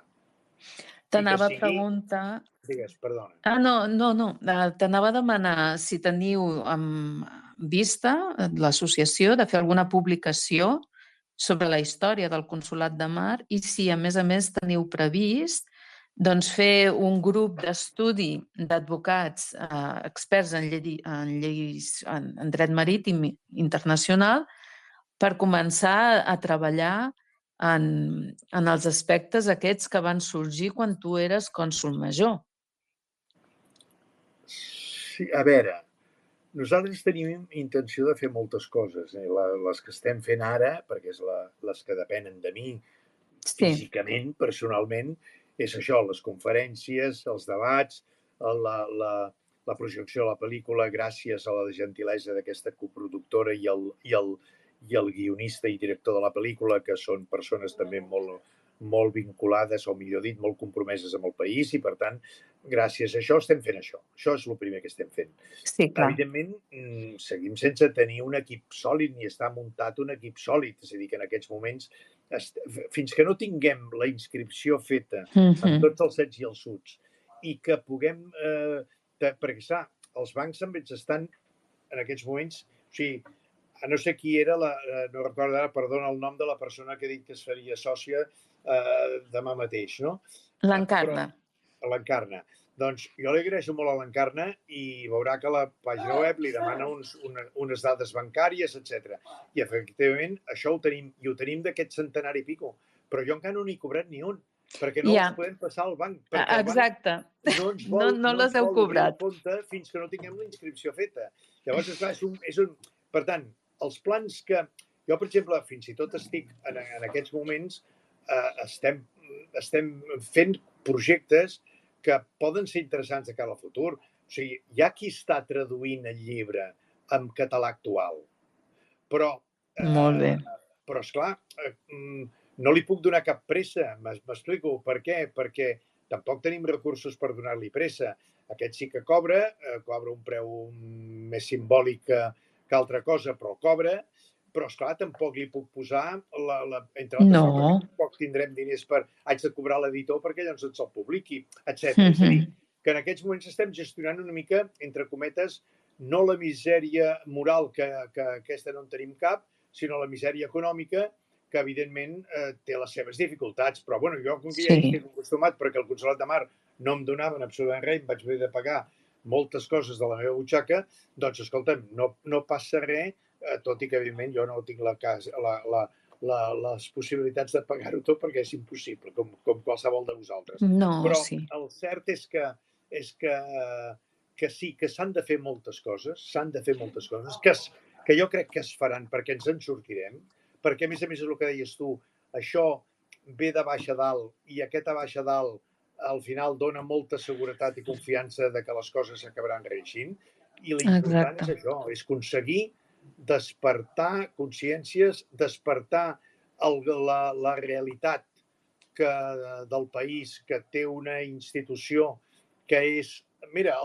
T'anava a preguntar... Digues, perdona. No. T'anava a demanar si teniu en vista l'associació de fer alguna publicació sobre la història del Consolat de Mar i si, a més teniu previst fer un grup d'estudi d'advocats experts en lleis en dret marítim internacional per començar a treballar en els aspectes aquests que van sorgir quan tu eres cònsol major. Sí, a veure, nosaltres tenim intenció de fer moltes coses. Les que estem fent ara, perquè és les que depenen de mi físicament, personalment, és això, les conferències, els debats, la projecció de la pel·lícula gràcies a la gentilesa d'aquesta coproductora i el guionista i director de la pel·lícula, que són persones també molt vinculades, o millor dit, molt compromeses amb el país i, per tant, gràcies a això estem fent això. Això és el primer que estem fent. Sí, clar. Evidentment, seguim sense tenir un equip sòlid ni està muntat un equip sòlid. És a dir, que en aquests moments, fins que no tinguem la inscripció feta amb tots els sets i els suts i que puguem... Perquè, clar, els bancs també estan en aquests moments... O sigui, no sé qui era, no recordo ara, perdona el nom de la persona que ha dit que es faria sòcia demà mateix, no? L'Encarna. L'Encarna. Doncs jo li agraeixo molt a l'Encarna i veurà que la pàgina web li demana unes dades bancàries, etc. I efectivament això ho tenim, i ho tenim d'aquest centenar i pico. Però jo encara no n'he cobrat ni un, perquè no els podem passar al banc. Exacte. No les heu cobrat. Fins que no tinguem la inscripció feta. Llavors, esclar, per tant, els plans que... Jo, per exemple, fins i tot estic en aquests moments estem fent projectes que poden ser interessants de cara al futur. O sigui, hi ha qui està traduint el llibre en català actual. Però, molt bé. Però, esclar, no li puc donar cap pressa. M'explico per què? Perquè tampoc tenim recursos per donar-li pressa. Aquest sí que cobra un preu més simbòlic que altra cosa, però cobra. Però, esclar, tampoc li puc posar, entre altres coses, tampoc tindrem diners per... Haig de cobrar l'editor perquè llavors se'l publiqui, etc. És a dir, que en aquests moments estem gestionant una mica, entre cometes, no la misèria moral, que aquesta no en tenim cap, sinó la misèria econòmica, que evidentment té les seves dificultats. Però, bueno, jo com que ja hi estic acostumat perquè el Consolat de Mar no em donaven absolutament res, em vaig haver de pagar moltes coses de la meva butxaca, doncs, escolta'm, no passa res tot i que, evidentment, jo no tinc les possibilitats de pagar-ho tot perquè és impossible, com qualsevol de vosaltres. No, Però sí. el cert és que sí, que s'han de fer moltes coses, que jo crec que es faran perquè ens en sortirem, perquè, a més, és el que deies tu, això ve de baix a dalt i aquest a baix a dalt al final dona molta seguretat i confiança de que les coses s'acabaran reeixint. I l'important és això, és aconseguir despertar consciències, despertar la realitat del país, que té una institució que és... Mira,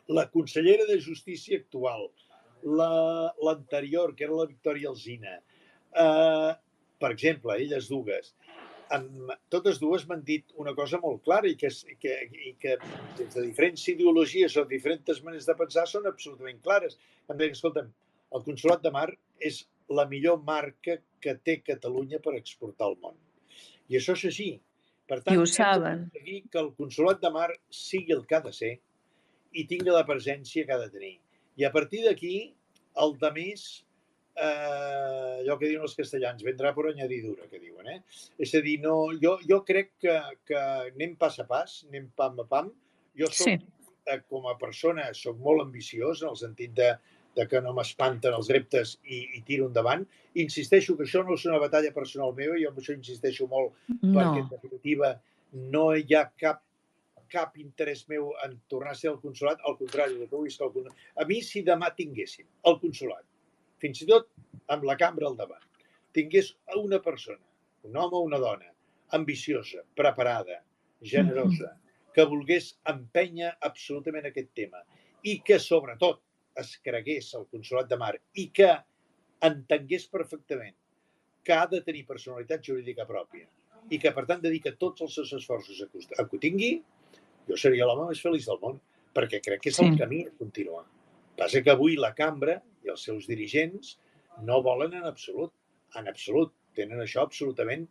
la consellera de Justícia actual, l'anterior, que era la Victòria Alsina, per exemple, elles dues, totes dues m'han dit una cosa molt clara i que des de diferents ideologies o diferents maneres de pensar són absolutament clares. Em deien, escolta'm, el Consolat de Mar és la millor marca que té Catalunya per exportar al món. I això és així. Per tant, hem d'aconseguir que el Consolat de Mar sigui el que ha de ser i tingui la presència que ha de tenir. I a partir d'aquí, el de més, allò que diuen els castellans, vendrà per añadidura, que diuen. És a dir, jo crec que anem pas a pas, anem pam a pam. Jo soc, com a persona, soc molt ambiciós, en el sentit de que no m'espanten els reptes i tiro endavant. Insisteixo que això no és una batalla personal meva, jo amb això insisteixo molt, perquè, en definitiva, no hi ha cap interès meu en tornar a ser al Consolat, al contrari, el que vull és que el Consolat... A mi, si demà tinguéssim el Consolat, fins i tot amb la cambra al davant, tingués una persona, un home o una dona, ambiciosa, preparada, generosa, que volgués empènyer absolutament aquest tema i que, sobretot, es cregués al Consolat de Mar i que entengués perfectament que ha de tenir personalitat jurídica pròpia i que, per tant, dedica tots els seus esforços a que ho tingui, jo seria l'home més feliç del món, perquè crec que és el camí a continuar. Passa que avui la cambra i els seus dirigents no volen en absolut, tenen això absolutament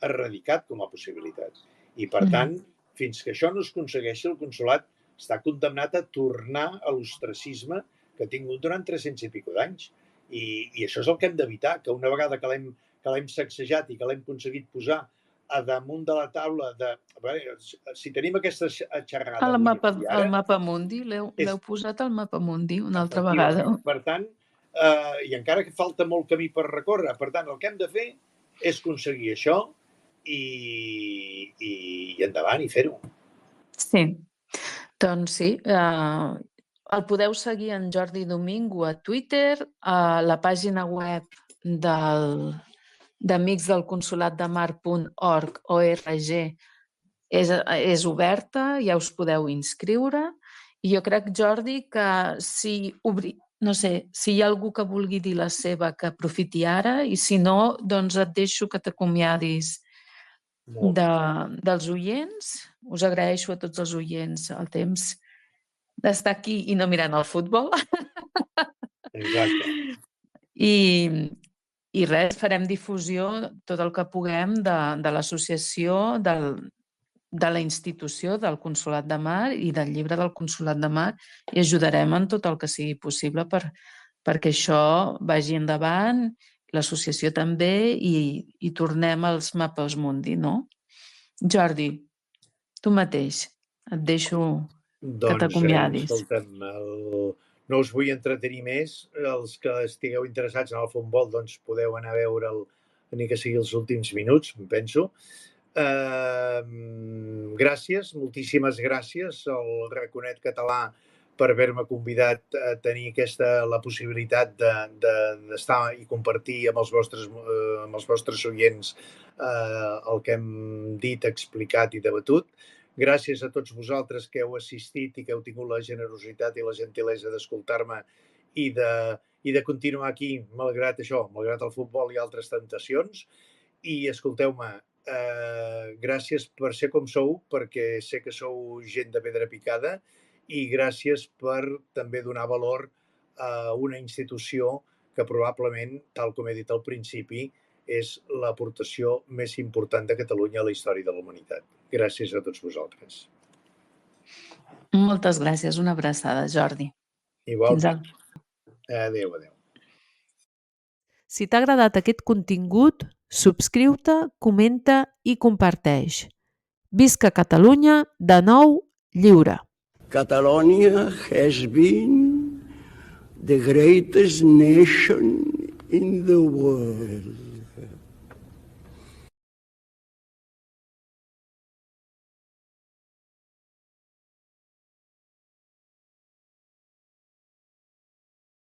erradicat com a possibilitat. I, per tant, fins que això no es aconsegueixi, el Consolat està condemnat a tornar a l'ostracisme que ha tingut durant 300 i pico d'anys. I això és el que hem d'evitar, que una vegada que l'hem sacsejat i que l'hem aconseguit posar a damunt de la taula de... Si tenim aquesta xerrada... El mapa mundi, l'heu posat al mapa mundi una altra vegada. Per tant, i encara que falta molt camí per recórrer, per tant, el que hem de fer és aconseguir això i endavant i fer-ho. Sí, doncs sí. El podeu seguir en Jordi Domingo a Twitter, a la pàgina web d'Amics del Consolat de Mar.org és oberta, ja us podeu inscriure. I jo crec, Jordi, que no sé, si hi ha algú que vulgui dir la seva, que aprofiti ara, i si no, doncs et deixo que t'acomiadis dels oients. Us agraeixo a tots els oients el temps d'estar aquí i no mirant el futbol. Exacte. I res, farem difusió tot el que puguem de l'associació, de la institució del Consolat de Mar i del llibre del Consolat de Mar i ajudarem en tot el que sigui possible perquè això vagi endavant, l'associació també, i tornem als mapes mundi, no? Jordi, tu mateix, et deixo que t'acomiadis. Doncs, escolta'm, no us vull entretenir més. Els que estigueu interessats en el futbol, doncs podeu anar a veure'l, ni que sigui els últims minuts, em penso. Gràcies, moltíssimes gràcies al Raconet Català per haver-me convidat a tenir la possibilitat d'estar i compartir amb els vostres oients el que hem dit, explicat i debatut. Gràcies a tots vosaltres que heu assistit i que heu tingut la generositat i la gentilesa d'escoltar-me i de continuar aquí, malgrat això, malgrat el futbol i altres tentacions. I escolteu-me, gràcies per ser com sou, perquè sé que sou gent de pedra picada, i gràcies per també donar valor a una institució que probablement, tal com he dit al principi, és l'aportació més important de Catalunya a la història de la humanitat. Gràcies a tots vosaltres. Moltes gràcies. Una abraçada, Jordi. Igualment. Adéu, adéu. Si t'ha agradat aquest contingut, subscriu-te, comenta i comparteix. Visca Catalunya, de nou lliure! Catalonia has been the greatest nation in the world.